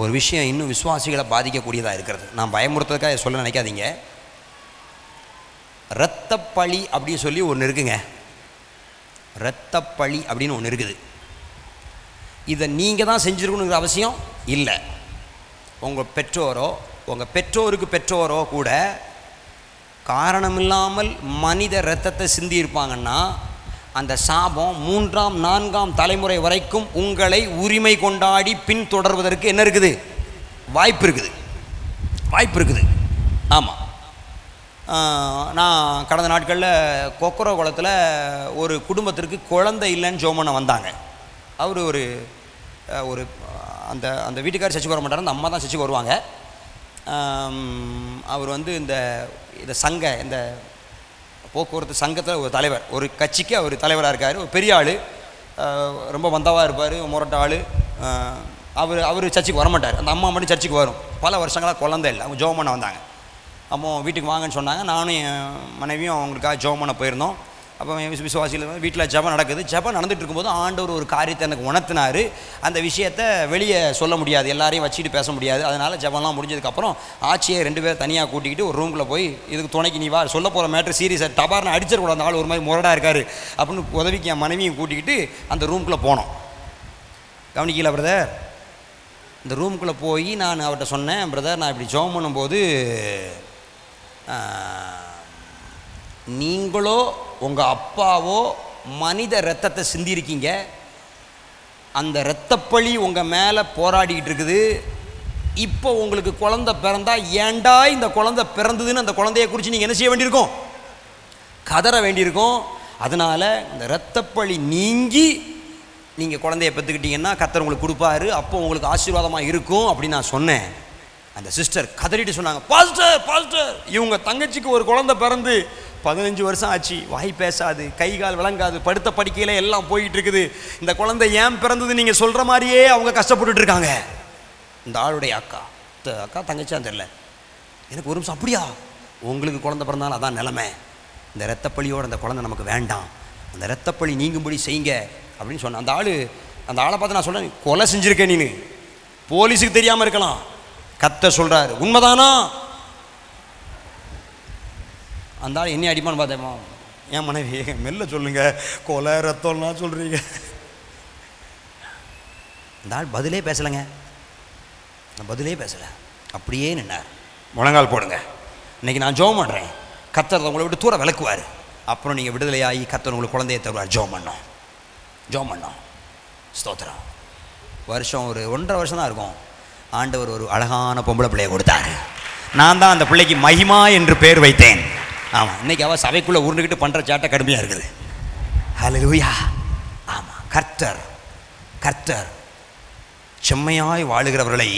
ஒரு விஷயம் இன்னும் விசுவாசிகளை பாதிக்கக்கூடியதாக இருக்கிறது. நான் பயமுறுத்துறதுக்காக சொல்ல நினைக்காதீங்க. இரத்தப்பழி அப்படின்னு சொல்லி ஒன்று இருக்குங்க. இரத்தப்பழி அப்படின்னு ஒன்று இருக்குது. இதை நீங்கள் தான் செஞ்சுருக்கணுங்கிற அவசியம் இல்லை. உங்கள் பெற்றோரோ உங்கள் பெற்றோருக்கு பெற்றோரோ கூட காரணமில்லாமல் மனித இரத்தத்தை சிந்தியிருப்பாங்கன்னா அந்த சாபம் 3ஆம் 4ஆம் தலைமுறை வரைக்கும் உங்களை உரிமை கொண்டாடி பின்தொடர்வதற்கு என்ன இருக்குது? வாய்ப்பு இருக்குது. ஆமாம். நான் கடந்த நாட்களில் கொக்கரோ குளத்தில் ஒரு குடும்பத்திற்கு குழந்தை இல்லைன்னு ஜெபம் பண்ண வந்தாங்க. அவர் ஒரு ஒரு அந்த அந்த வீட்டுக்காரர் சர்ச்சுக்கு வர மாட்டார், அந்த அம்மா தான் சர்ச்சுக்கு வருவாங்க. அவர் வந்து இந்த சங்க இந்த போக்குவரத்து சங்கத்தில் ஒரு தலைவர், ஒரு கட்சிக்கு அவர் தலைவராக இருக்கார். ஒரு பெரிய ஆள், ரொம்ப வந்தவாக இருப்பார், முரட்ட ஆள். அவர் சர்ச்சுக்கு வரமாட்டார், அந்த அம்மா மட்டும் சர்ச்சுக்கு வரும். பல வருஷங்களாக குழந்தை இல்லை. அவங்க ஜெபம் பண்ண வந்தாங்க. அப்போ வீட்டுக்கு வாங்கன்னு சொன்னாங்க. நானும் என் மனைவியும் அவங்களுக்காக ஜெபம் பண்ண போயிருந்தோம். அப்போ விசுவாசிகள் வீட்டில் ஜெபம் நடக்குது. ஜெபம் நடந்துகிட்டு இருக்கும்போது ஆண்டவர் ஒரு காரியத்தை எனக்கு உணர்த்தினார். அந்த விஷயத்தை வெளியே சொல்ல முடியாது, எல்லாரையும் வச்சுட்டு பேச முடியாது. அதனால் ஜெபம்லாம் முடிஞ்சதுக்கப்புறம் ஆட்சியை 2 பேர் தனியாக கூட்டிக்கிட்டு ஒரு ரூமில் போய், இதுக்கு துணைக்கு நீ வா, சொல்ல போகிற மேட்ரு சீரியஸாக டபார்னு அடிச்சிடக்கூடாது, அந்த ஆள் ஒரு மாதிரி முரடாக இருக்கார் அப்படின்னு உதவிக்கு என் மனைவியும் கூட்டிக்கிட்டு அந்த ரூமுக்குள்ளே போனோம். கவனிக்கல பிரதர்? இந்த ரூமுக்குள்ளே போய் நான் அவர்கிட்ட சொன்னேன், பிரதர் நான் இப்படி ஜெபம் பண்ணும்போது நீங்களோ உங்கள் அப்பாவோ மனித இரத்தத்தை சிந்திருக்கீங்க, அந்த இரத்தப்பழி உங்கள் மேலே போராடிக்கிட்டு இருக்குது. இப்போ உங்களுக்கு குழந்தை பிறந்தா ஏண்டா இந்த குழந்தை பிறந்ததுன்னு அந்த குழந்தைய குறித்து நீங்கள் என்ன செய்ய வேண்டியிருக்கும்? கதற வேண்டியிருக்கும். அதனால் இந்த இரத்தப்பழி நீங்கி நீங்கள் குழந்தைய பெற்றுக்கிட்டீங்கன்னா கர்த்தர் உங்களுக்கு கொடுப்பாரு, அப்போ உங்களுக்கு ஆசீர்வாதமாக இருக்கும் அப்படின்னு நான் சொன்னேன். அந்த சிஸ்டர் கதறிட்டு சொன்னாங்க, பாஸ்டர் இவங்க தங்கச்சிக்கு ஒரு குழந்தை பிறந்து 15 வருஷம் ஆச்சு, வாய் பேசாது, கை கால் விளங்காது, படுத்த படிக்கையில் எல்லாம் போயிட்டு இருக்குது. இந்த குழந்தை ஏன் பிறந்தது நீங்கள் சொல்கிற மாதிரியே அவங்க கஷ்டப்பட்டுட்டு இருக்காங்க. இந்த ஆளுடைய அக்கா தங்கச்சியான்னு தெரியல. எனக்கு ஒரு நிமிஷம், அப்படியா? உங்களுக்கு குழந்தை பிறந்தாலும் அதான் நிலைமை. இந்த இரத்தப்பழியோடு அந்த குழந்தை நமக்கு வேண்டாம், அந்த இரத்தப்பழி நீங்கும்படி செய்யுங்க அப்படின்னு சொன்னேன். அந்த ஆளை பார்த்து நான் சொல்கிறேன், கொலை செஞ்சுருக்கேன் நீனு, போலீஸுக்கு தெரியாமல் இருக்கலாம், கர்த்தர் சொல்கிறாரு, உண்மைதானா? அந்த ஆள் என்ன அடிப்பான்னு பார்த்தேம்மா, என் மனைவி மெல்ல சொல்லுங்க, கொலை ரத்தம்லாம் சொல்கிறீங்க. அந்த ஆள் பதிலே பேசலைங்க, நான் பதிலே பேசலை, அப்படியே நின்னார். முழங்கால் போடுங்க, இன்றைக்கி நான் ஜெபம் பண்ணுறேன், கர்த்தர் உங்களை விட்டு தூர விளக்குவார், அப்புறம் நீங்கள் விடுதலையாகி கர்த்தர் உங்களுக்கு குழந்தைய தருவார். ஜெபம் பண்ணோம். ஸ்தோத்திரம். வருஷம் ஒரு 1.5 வருஷம் தான் இருக்கும். ஆண்டவர் ஒரு அழகான பொம்பளை பிள்ளையை கொடுத்தாரு. நான் தான் அந்த பிள்ளைக்கு மகிமா என்று பேர் வைத்தேன். ஆமாம், இன்றைக்கி அவள் சபைக்குள்ளே உருண்டுக்கிட்டு பண்ணுற சாட்டை கடுமையாக இருக்குது. ஹல்லேலூயா. ஆமாம், கர்த்தர் செம்மையாய் வாழுகிறவர்களை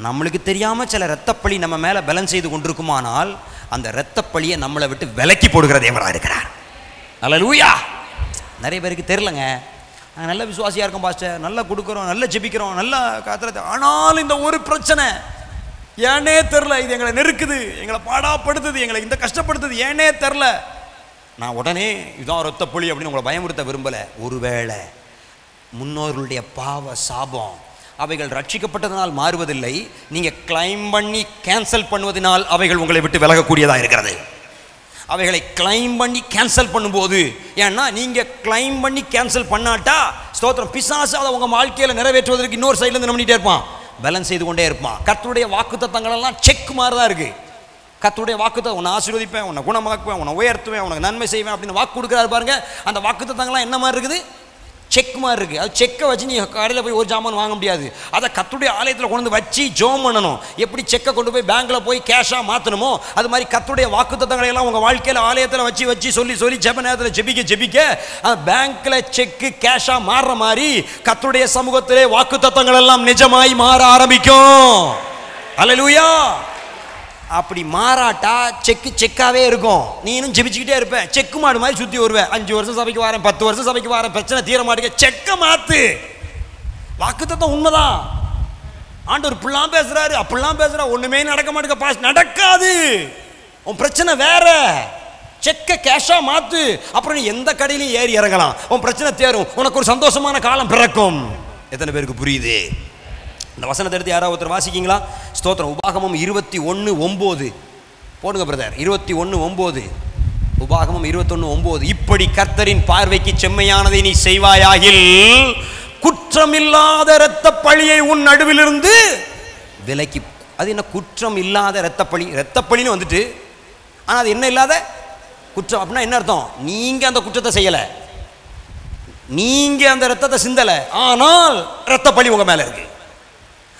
நம்மளுக்கு தெரியாமல் சில இரத்தப்பழி நம்ம மேலே பலன் செய்து கொண்டிருக்குமானால் அந்த இரத்தப்பழியை நம்மளை விட்டு விலக்கி போடுகிற தேவராக இருக்கிறார். ஹல்லேலூயா. நிறைய பேருக்கு தெரிலங்க. நாங்கள் நல்ல விசுவாசியாக இருக்கோம் பாஸ்டர், நல்லா கொடுக்குறோம், நல்லா ஜெபிக்கிறோம், நல்லா காத்துறது, ஆனாலும் இந்த ஒரு பிரச்சனை ஏனே தெரில, இது எங்களை நெருக்குது, எங்களை பாடாப்படுத்துது, எங்களை இந்த கஷ்டப்படுத்துது, ஏனே தெரில. நான் உடனே இதுதான் இரத்தப்பழி அப்படின்னு உங்களை பயமுறுத்த விரும்பலை. ஒருவேளை முன்னோர்களுடைய பாவ சாபம் அவைகள் ரட்சிக்கப்பட்டதனால் மாறுவதில்லை, நீங்கள் கிளைம் பண்ணி கேன்சல் பண்ணுவதனால் அவைகள் உங்களை விட்டு விலகக்கூடியதாக இருக்கிறது. அவைகளை கிளைம் பண்ணி கேன்சல் பண்ணும்போது, ஏன்னா நீங்கள் கிளைம் பண்ணி கேன்சல் பண்ணாட்டா ஸ்தோத்திரம், பிசாசு அதை உங்கள் வாழ்க்கையில் நிறைவேற்றுவதற்கு இன்னொரு சைட்லேருந்து என்ன பண்ணிகிட்டே இருப்பான்? பேலன்ஸ் செய்து கொண்டே இருப்பான். கர்த்தருடைய வாக்குத்தத்தங்களெல்லாம் செக் மாதிரி தான் இருக்குது. கர்த்தருடைய வாக்குத்தத்தம், உன்னை ஆசீர்வதிப்பேன், உன்னை குணமாக்குவேன், உன்னை உயர்த்துவேன், உனக்கு நன்மை செய்வேன் அப்படின்னு வாக்கு கொடுக்குறாரு பாருங்க. அந்த வாக்குத்தத்தங்கள்லாம் என்ன மாதிரி இருக்குது? செக் மாதிரி இருக்குது. அது செக்கை வச்சு நீ கடையில் போய் ஒரு ஜாமான் வாங்க முடியாது. அதை கர்த்தருடைய ஆலயத்தில் கொண்டு வந்து வச்சு ஜெபம் பண்ணணும். எப்படி செக்கை கொண்டு போய் பேங்க்கில் போய் கேஷாக மாற்றணுமோ அது மாதிரி கர்த்தருடைய வாக்குத்தத்தங்களை எல்லாம் உங்கள் வாழ்க்கையில் ஆலயத்தில் வச்சு சொல்லி ஜெப நேரத்தில் ஜெபிக்க பேங்க்கில் செக்கு கேஷாக மாறுற மாதிரி கர்த்தருடைய சமூகத்திலே வாக்குத்தத்தங்கள் எல்லாம் நிஜமாய் மாற ஆரம்பிக்கும். அல்லேலூயா. அப்படி மாறாட்டா செக்காவே இருக்கும். நீ இன்னும் ஜெபிச்சுக்கிட்டே இருப்பேன், செக்கு மாடு மாதிரி சுற்றி வருவேன். 5 வருஷம் சபைக்கு வரேன், 10 வருஷம் சபைக்கு வரேன், பிரச்சனை தீர மாட்டேங்க, செக்கை மாற்று. வாக்குத்தத்தம் உண்மைதான். ஆண்டவர் இப்படிலாம் பேசுறாரு, அப்படிலாம் பேசுறா, ஒண்ணுமே நடக்க மாட்டேங்க பாஸ். நடக்காது. உன் பிரச்சனை வேற. செக்க கேஷா மாத்து, அப்புறம் நீ எந்த கடையிலையும் ஏறி இறங்கலாம். உன் பிரச்சனை தேரும், உனக்கு ஒரு சந்தோஷமான காலம் பிறக்கும். எத்தனை பேருக்கு புரியுது? இந்த வசனத்தை எடுத்து யாராவது ஒருத்தர் வாசிக்கிங்களா? ஸ்தோத்திரம். உபாகமம் 21:9 போடுங்க பிரதர். 21:9. உபாகமம் 21:9. இப்படி கர்த்தரின் பார்வைக்கு செம்மையானதை நீ செய்வாயாகில் குற்றமில்லாத இரத்த பழியை உன் நடுவிலிருந்து விலக்கி. அது என்ன குற்றம் இல்லாத இரத்த பழி? இரத்த பழின்னு வந்துட்டு, ஆனால் அது என்ன இல்லாத குற்றம் அப்படின்னா என்ன அர்த்தம்? நீங்க அந்த குற்றத்தை செய்யல, நீங்க அந்த ரத்தத்தை சிந்தல, ஆனால் இரத்த பழி உங்க மேல இருக்கு.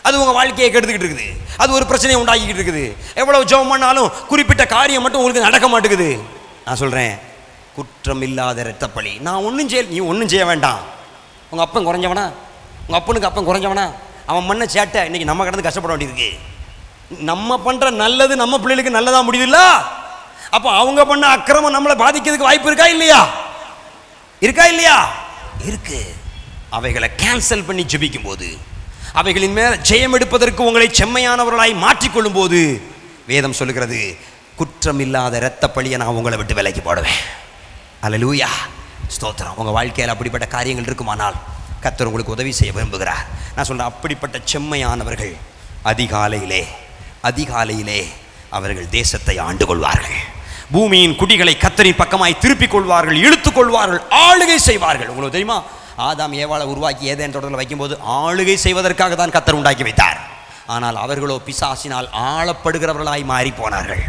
அது உங்க வாழ்க்கையை கெடுத்துக்கிட்டு இருக்குது. அது ஒரு பிரச்சனையை உண்டாக்கிக்கிட்டு இருக்குது. எவ்வளவு ஜெபம் பண்ணாலும் குறிப்பிட்ட காரியம் மட்டும் உங்களுக்கு நடக்க மாட்டேங்குது. நான் சொல்றேன், குற்றம் இல்லாத இரத்த பழி. நான் ஒன்றும் செய்ய, நீ ஒன்றும் செய்ய வேண்டாம். உங்க அப்பன் குறைஞ்சவனா? உங்க அப்பனுக்கு அப்பன் குறைஞ்சவனா? அவன் பண்ண சேட்டை இன்னைக்கு நம்ம கடந்து கஷ்டப்பட வேண்டியிருக்கு. நம்ம பண்ற நல்லது நம்ம பிள்ளைகளுக்கு நல்லதா முடியுதுல்ல? அப்போ அவங்க பண்ண அக்கிரமம் நம்மளை பாதிக்கிறதுக்கு வாய்ப்பு இருக்கா இல்லையா? இருக்கா இல்லையா? இருக்கு. அவைகளை கேன்சல் பண்ணி ஜெபிக்கும் போது, அவைகளின் மேல் ஜெயம் எடுப்பதற்கு உங்களை செம்மையானவர்களாய் மாற்றிக்கொள்ளும் போது வேதம் சொல்லுகிறது, குற்றம் இல்லாத இரத்த பழியை நான் உங்களை விட்டு விலைக்கு போடுவேன். அல்லேலூயா, ஸ்தோத்திரம். உங்கள் வாழ்க்கையில் அப்படிப்பட்ட காரியங்கள் இருக்குமானால் கர்த்தர் உங்களுக்கு உதவி செய்ய விரும்புகிறார். நான் சொல்கிறேன், அப்படிப்பட்ட செம்மையானவர்கள் அதிகாலையிலே அவர்கள் தேசத்தை ஆண்டு கொள்வார்கள். பூமியின் குடிகளை கர்த்தரின் பக்கமாய் திருப்பிக் கொள்வார்கள், இழுத்துக் கொள்வார்கள், ஆளுகை செய்வார்கள். உங்களுக்கு தெரியுமா, ஆதாம் ஏவாளை உருவாக்கி ஏதேன் தோட்டத்தில் வைக்கும்போது ஆளுகை செய்வதற்காக தான் கர்த்தர் உண்டாக்கி வைத்தார். ஆனால் அவர்களோ பிசாசினால் ஆளப்படுகிறவர்களாய் மாறி போனார்கள்.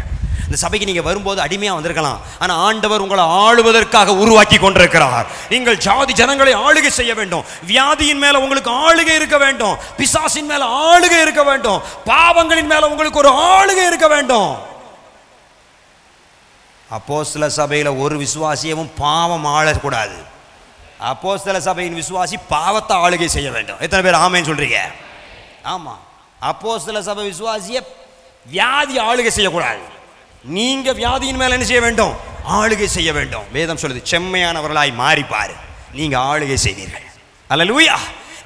இந்த சபைக்கு நீங்க வரும்போது அடிமையா வந்திருக்கலாம், ஆனா ஆண்டவர் உங்களை ஆளுவதற்காக உருவாக்கி கொண்டிருக்கிறார். நீங்கள் ஜாதி ஜனங்களை ஆளுகை செய்ய வேண்டும். வியாதியின் மேல உங்களுக்கு ஆளுகை இருக்க வேண்டும், பிசாசின் மேல ஆளுகை இருக்க வேண்டும், பாவங்களின் மேல உங்களுக்கு ஒரு ஆளுகை இருக்க வேண்டும். அப்போஸ்தல சபையில ஒரு விசுவாசியவும் பாவம் ஆளக்கூடாது. அப்போஸ்தல சபையின் விசுவாசி பாவத்தை ஆளுகை செய்ய வேண்டும். எத்தனை பேர் ஆமென் சொல்றீங்க? ஆமா, அப்போஸ்தல சபை விசுவாசிய வியாதி ஆளுகை செய்யக்கூடாது. நீங்க வியாதியின் மேல என்ன செய்ய வேண்டும்? ஆளுகை செய்ய வேண்டும். வேதம் சொல்லுது, செம்மையானவர்களாய் மாறிப்பாரு, நீங்க ஆளுகை செய்வீர்கள். அல்லேலூயா.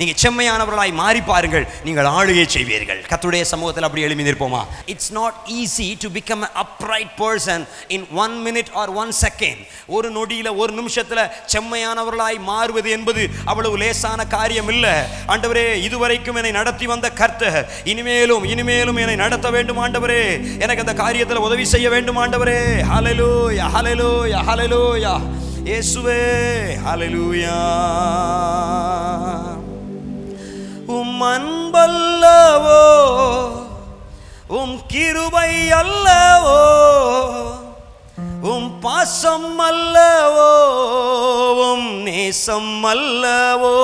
நீங்க செம்மையானவர்களாய் மாறி பாருங்கள், நீங்கள் ஆளுகை செய்வீர்கள். கர்த்தருடைய சமூகத்தில் அப்படி எழுப்பி நிற்போமா? It's not easy to become an upright person in 1 minute or 1 second. ஒரு நொடியில, ஒரு நிமிஷத்துல செம்மையானவர்களாய் மாறுவது என்பது அவ்வளவு லேசான காரியம் இல்லை. ஆண்டவரே, இதுவரைக்கும் என்னை நடத்தி வந்த கர்த்தர் இனிமேலும் என்னை நடத்த வேண்டும் ஆண்டவரே. எனக்கு அந்த காரியத்தில் உதவி செய்ய வேண்டும் ஆண்டவரே. ஹல்லேலூயா, ஹல்லேலூயா, ஹல்லேலூயா. இயேசுவே, ஹல்லேலூயா. உம் அன்பல்லவோ, உம் கிருபை அல்லவோ, உம் பாசம் அல்லவோ, உம் நேசம் அல்லவோ,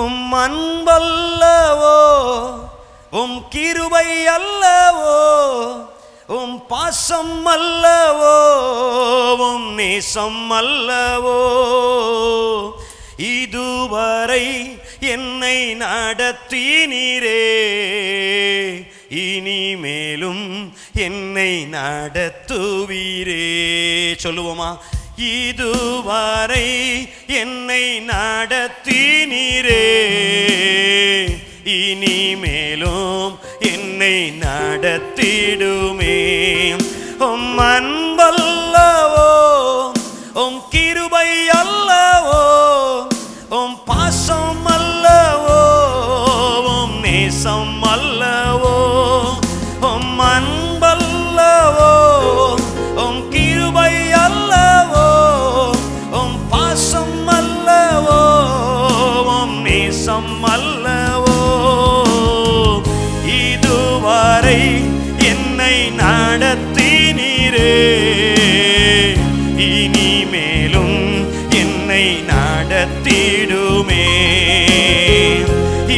உம் அன்பல்லவோ, உம் கிருபை அல்லவோ, உம் பாசம் அல்லவோ, உம் நேசம் அல்லவோ. இதுவரை என்னை நடத்தினீரே, இனிமேலும் என்னை நடத்துவீரே. சொல்லுவோமா? இதுவரை என்னை நடத்தினீரே, இனிமேலும் என்னை நடத்திடுமே. உம் அன்பல்லவோ, உம் கிருபை அல்லவோ, உம் பாசம் அல்லவோ, உம் நேசம் அல்லவோ, உம் அன்பல்லவோ, உம் கிருபை அல்லவோ, உம் பாசம் அல்லவோ, உம் நேசம் அல்லவோ. இதுவரை என்னை நடத்தினீரே, இனிமேலும் என்னை நடத்திடுமே.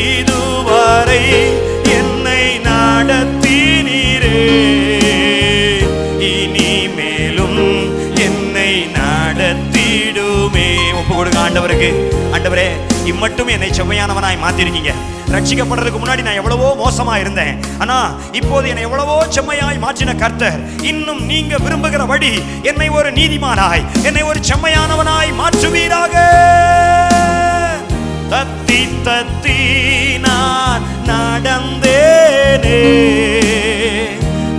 இதுவரை என்னை நடத்தினீரே, இனிமேலும் என்னை நடத்திடுமே. ஒப்பு கொடுங்க ஆண்டவருக்கு. ஆண்டவரே, இம்மட்டும் என்னை செம்மையானவனாய் மாத்திருக்கீங்க. ரட்சிக்கப்படுறதுக்கு முன்னாடி நான் எவ்வளவோ மோசமா இருந்தேன், ஆனா இப்போது என்னை எவ்வளவோ செம்மையாய் மாற்றின கர்த்தர் இன்னும் நீங்க விரும்புகிறபடி என்னை ஒரு நீதிமானாய், என்னை ஒரு செம்மையானவனாய் மாற்றுவீராக. தத்தி தத்தி நான் நடந்தேனே,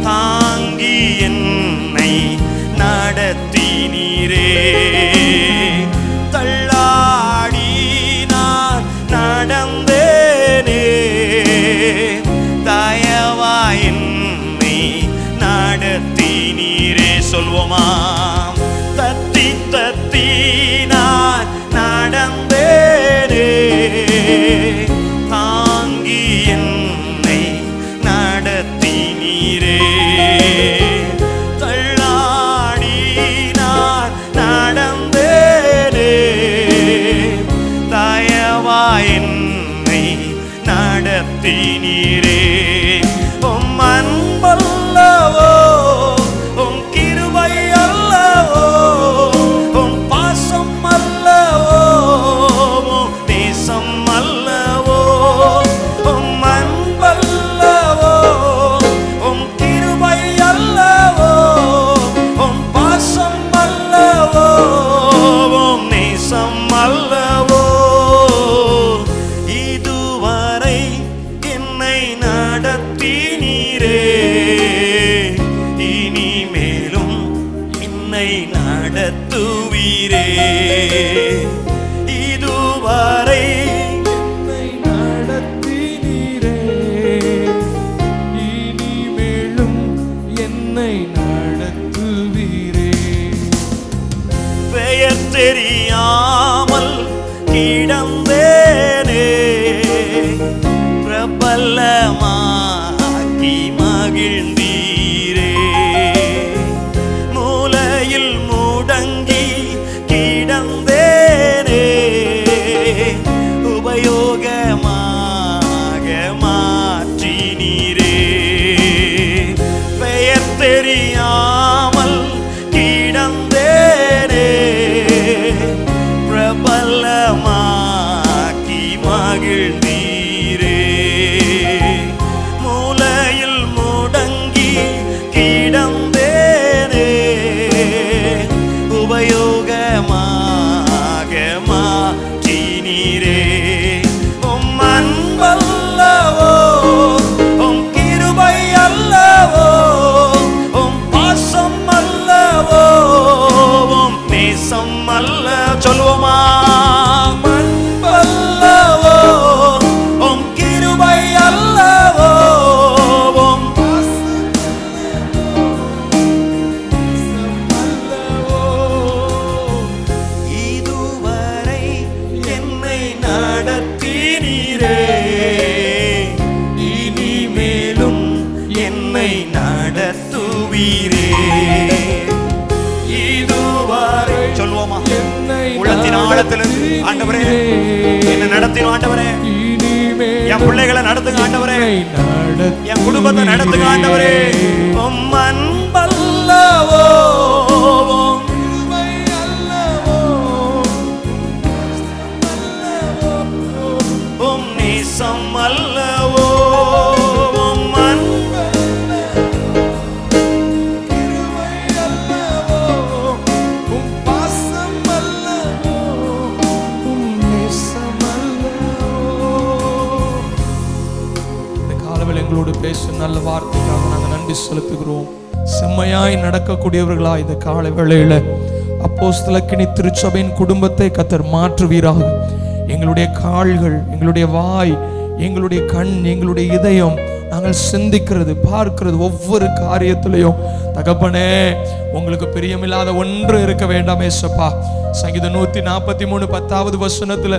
தாங்கி என்னை நடத்தினீரே. தள்ளாடி நான் நடந்தேனே, தயவா என்னை நடத்தினீரே. சொல்வோமா? தத்தி தத்தி நான் நடந்தேனே, தாங்கி என்னை நடத்தினீரே. தள்ளாடி நான் நடந்தேனே, தயவா என்னை நடத்தினீரே. உம் அன்பல்லவோ, உம் கிருபை அல்லவோ, உம் பாசம் அல்லவோ, உம் நேசம் அல்லவோ. உம் அன்பல்லவோ, உம் கிருபை அல்லவோ, உம் பாசம் அல்லவோ, உம் நேசம் அல்லவோ. இதுவரை என்னை நடத்தினீரே, இனிமேலும் என்னை நடத்துவீரே. இதுவரை என்னை நடத்தினீரே, இனிமேலும் என்னை நடத்துவீரே. பெயர் தெரியாமல் கிடந்தேனே, பிரபலமாக்கி மகிழ்ந்தீரே. மூலையில் முடங்கி கிடந்தேனே, உபயோகமாக மாற்றினீரே. பெயர் தெரியாமல் கிடந்தேனே, பிரபலமாக்கி மகிழ்ந்தீரே. மூலையில் முடங்கி கிடந்தேனே, உபயோகமாக மாற்றினீரே. உம் அன்பல்லவோ, உம் கிருபை அல்லவோ, உம் பாசம் அல்லவோ, உம் நேசம் அல்ல. சொல்லுவோமா? அன்பல்லவோ, உம் கிருபை அல்லவோ, உம் இதுவரை என்னை நடத்தினீரே, இனிமேலும் என்னை நடத்துவீரே. இதுவரை சொல்லுவோமா? உள்ளத்தின் ஆழத்திலிருந்து ஆண்டவரே என்னை நடத்தின ஆண்டவரே, என் பிள்ளைகளை நடத்துங்க ஆண்டவரே, என் குடும்பத்தை நடத்துங்க ஆண்டவரே. உம் அன்பல்லவோ, உம் கிருபை அல்லவோ, உம் நேசம் அல்லவோ, உம் கிருபை அல்லவோ, உம் பாசம் அல்லவோ, உம் நேசம் அல்லவோ. இந்த காலவில் எங்களோடு பேசும் நல்ல வார்த்தைக்காக நாங்கள் நன்றி செலுத்துகிறோம். செம்மையாய் நடக்கக்கூடியவர்களா இந்த கால வேளையில அப்போஸ்தலக்கினி திருச்சபையின் குடும்பத்தை கர்த்தர் மாற்றுவீராக. எங்களுடைய கால்கள், எங்களுடைய வாய், எங்களுடைய கண், எங்களுடைய இதயம், நாங்கள் சிந்திக்கிறது பார்க்கிறது ஒவ்வொரு காரியத்திலையும் தகப்பனே உங்களுக்கு பிரியமில்லாத ஒன்று இருக்க வேண்டாம் ஏசப்பா. சங்கீதம் 143 10வது வசனத்துல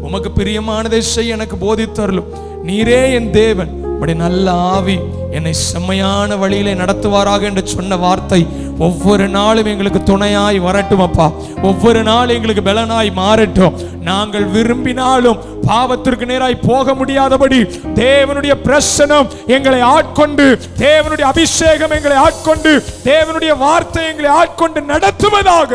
உமக்கு பிரியமானதை செய்ய எனக்கு போதித்தருளும், நீரே என் தேவன், உம்முடைய நல்ல ஆவி என்னை செம்மையான வழியிலே நடத்துவாராக என்று சொன்ன வார்த்தை ஒவ்வொரு நாளும் எங்களுக்கு துணையாய் வரட்டும் அப்பா. ஒவ்வொரு நாளும் எங்களுக்கு பலனாய் மாறட்டும். நாங்கள் விரும்பினாலும் பாவத்திற்கு நேராய் போக முடியாதபடி தேவனுடைய பிரசன்னம் எங்களை ஆட்கொண்டு, தேவனுடைய அபிஷேகம் எங்களை ஆட்கொண்டு, தேவனுடைய வார்த்தை எங்களை ஆட்கொண்டு நடத்துவதாக.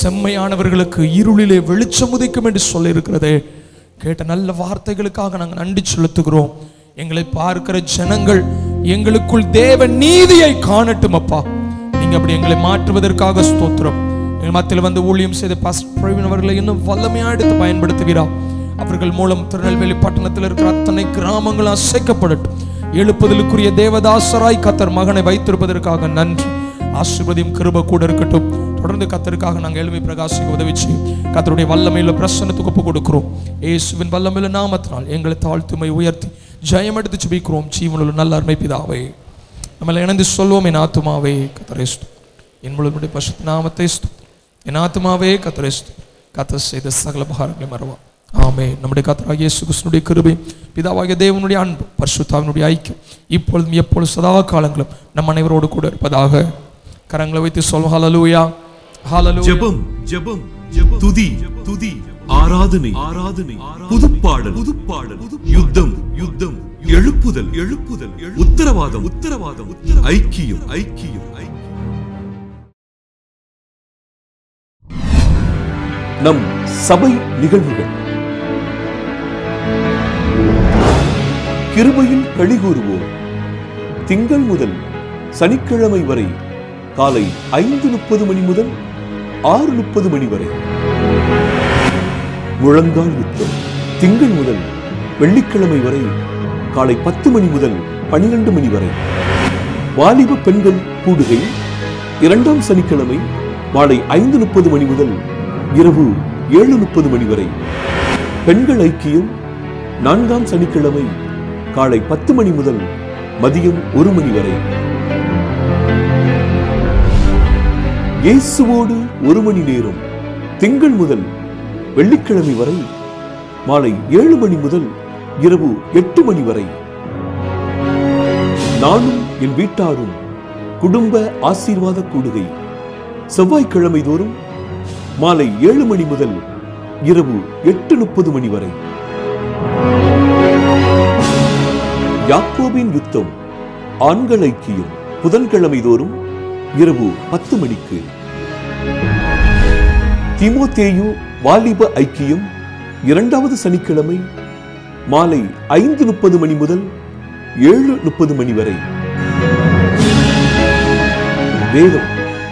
செம்மையானவர்களுக்கு இருளிலே வெளிச்சம் உதிக்கும் என்று சொல்லி இருக்கிறதே. கேட்ட நல்ல வார்த்தைகளுக்காக நாங்கள் நன்றி செலுத்துகிறோம். எங்களை பார்க்கிற ஜனங்கள் எங்களுக்குள் தேவ நீதியை காணட்டும் அப்பா. நீங்க அப்படி எங்களை மாற்றுவதற்காக ஸ்தோத்திரம். எங்கள் மத்தியில் வந்து ஊழியம் செய்த பாஸ்டர் பிரவீன் அவர்களை இன்னும் வல்லமையாக எடுத்து பயன்படுத்துவீரா. அவர்கள் மூலம் திருநெல்வேலி பட்டணத்தில் இருக்கிற அத்தனை கிராமங்களும் அசைக்கப்படட்டும். எழுப்புதலுக்குரிய தேவதாசராய் கத்தர் மகனை வைத்திருப்பதற்காக நன்றி. ஆசீர்வதியும் கிருபை கூட இருக்கட்டும். தொடர்ந்து கத்தருக்காக நாங்கள் எளிமை பிரகாசிக்க உதவி செய்யும். கத்தருடைய வல்லமையில பிரசன்னத்துக்கு ஒப்பு கொடுக்கிறோம். இயேசுவின் வல்லமையில நாமத்தினால் எங்களை தாழ்த்துமை உயர்த்தி ஜெயம் எடுத்து ஜெபிக்கிறோம். ஜீவனுள்ள நல்ல அருமை பிதாவே, நம்மளை இணைந்து சொல்வோம். என் ஆத்துமாவே கர்த்தரை ஸ்தோத்திரி, என் முழுவதும் பரிசுத்த நாமத்தை ஸ்தோத்திரி. என் ஆத்துமாவே கர்த்தரை ஸ்தோத்திரி, கர்த்தர் செய்த சகல உபகாரங்களை மறவா. ஆமென். நம்முடைய கர்த்தராகிய இயேசு கிறிஸ்துவினுடைய கிருபை, பிதாவாகிய தேவனுடைய அன்பு, பரிசுத்தாவினுடைய ஐக்கியம் இப்பொழுதும் எப்பொழுதும் சதா காலங்களும் நம் அனைவரோடு கூட இருப்பதாக. கரங்களை வைத்து சொல்வோம். ஹல்லேலூயா, ஹல்லேலூயா. ஜெபம் ஜெபம் துதி துதி ஆராதனை ஆராதனை புதுப்பாடல் புதுப்பாடல் யுத்தம் யுத்தம் எழுப்புதல் எழுப்புதல் உத்தரவாதம் உத்தரவாதம் ஐக்கியம் ஐக்கியம் ஐக்கியம். நம் சபை நிகழ்வுகள். கிருபையில் களிகூறுவோம். திங்கள் முதல் சனிக்கிழமை வரை காலை 5:30 மணி முதல் 6:30 மணி வரை. முழங்கால் யுத்தம். திங்கள் முதல் வெள்ளிக்கிழமை வரை காலை 10 மணி முதல் 12 மணி வரை. வாலிப பெண்கள் கூடுகை 2ஆம் சனிக்கிழமை மாலை 5:30 மணி முதல் இரவு 7:30 மணி வரை. பெண்கள் ஐக்கியம் 4ஆம் சனிக்கிழமை காலை 10 மணி முதல் மதியம் 1 மணி வரை. இயேசுவோடு 1 மணி நேரம் திங்கள் முதல் வெள்ளிக்கிழமை வரை மாலை 7 மணி முதல் இரவு 8 மணி வரை. நானும் என் வீட்டாரும் குடும்ப ஆசீர்வாத கூடுகை செவ்வாய்க்கிழமை தோறும் மாலை 7 மணி முதல் இரவு 8:30 மணி வரை. யாக்கோபின் யுத்தம் ஆண்கள் ஐக்கியம் புதன்கிழமை தோறும் இரவு 10 மணிக்கு. தீமோத்தேயு வாலிப ஐக்கியம் 2வது சனிக்கிழமை மாலை 5:30 மணி முதல் 7:30 மணி வரை.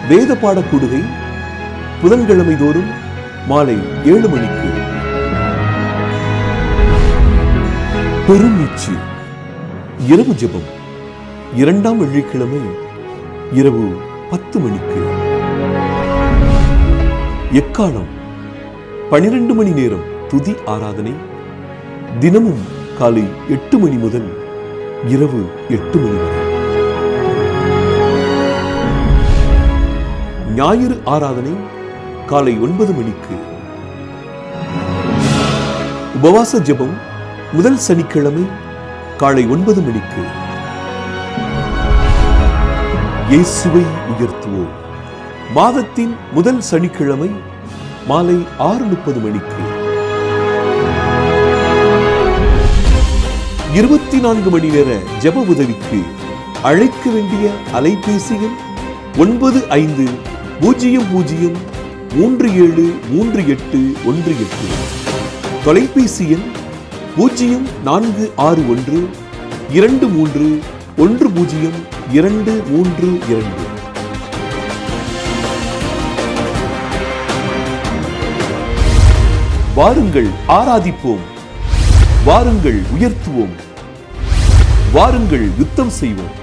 வேத பாடக்கூடுகை புதன்கிழமை தோறும் மாலை 7 மணிக்கு. பெருமீச்சு இரவு ஜெபம் 2ஆம் வெள்ளிக்கிழமை இரவு 10 மணிக்கு. எக்காலம் 12 மணி நேரம் துதி ஆராதனை தினமும் காலை 8 மணி முதல் இரவு 8 மணி வரை. ஞாயிறு ஆராதனை காலை 9 மணிக்கு. உபவாச ஜெபம் முதல் சனிக்கிழமை காலை 9 மணிக்கு. இயேசுவை உயர்த்துவோம் மாதத்தின் முதல் சனிக்கிழமை மாலை 6:30 மணிக்கு. 24 மணி நேர ஜெப உதவிக்கு அழைக்க வேண்டிய அலைபேசி எண் 9500373818. தொலைபேசி எண் 0461 231032. வாருங்கள் ஆராதிப்போம், வாருங்கள் உயர்த்துவோம், வாருங்கள் யுத்தம் செய்வோம்.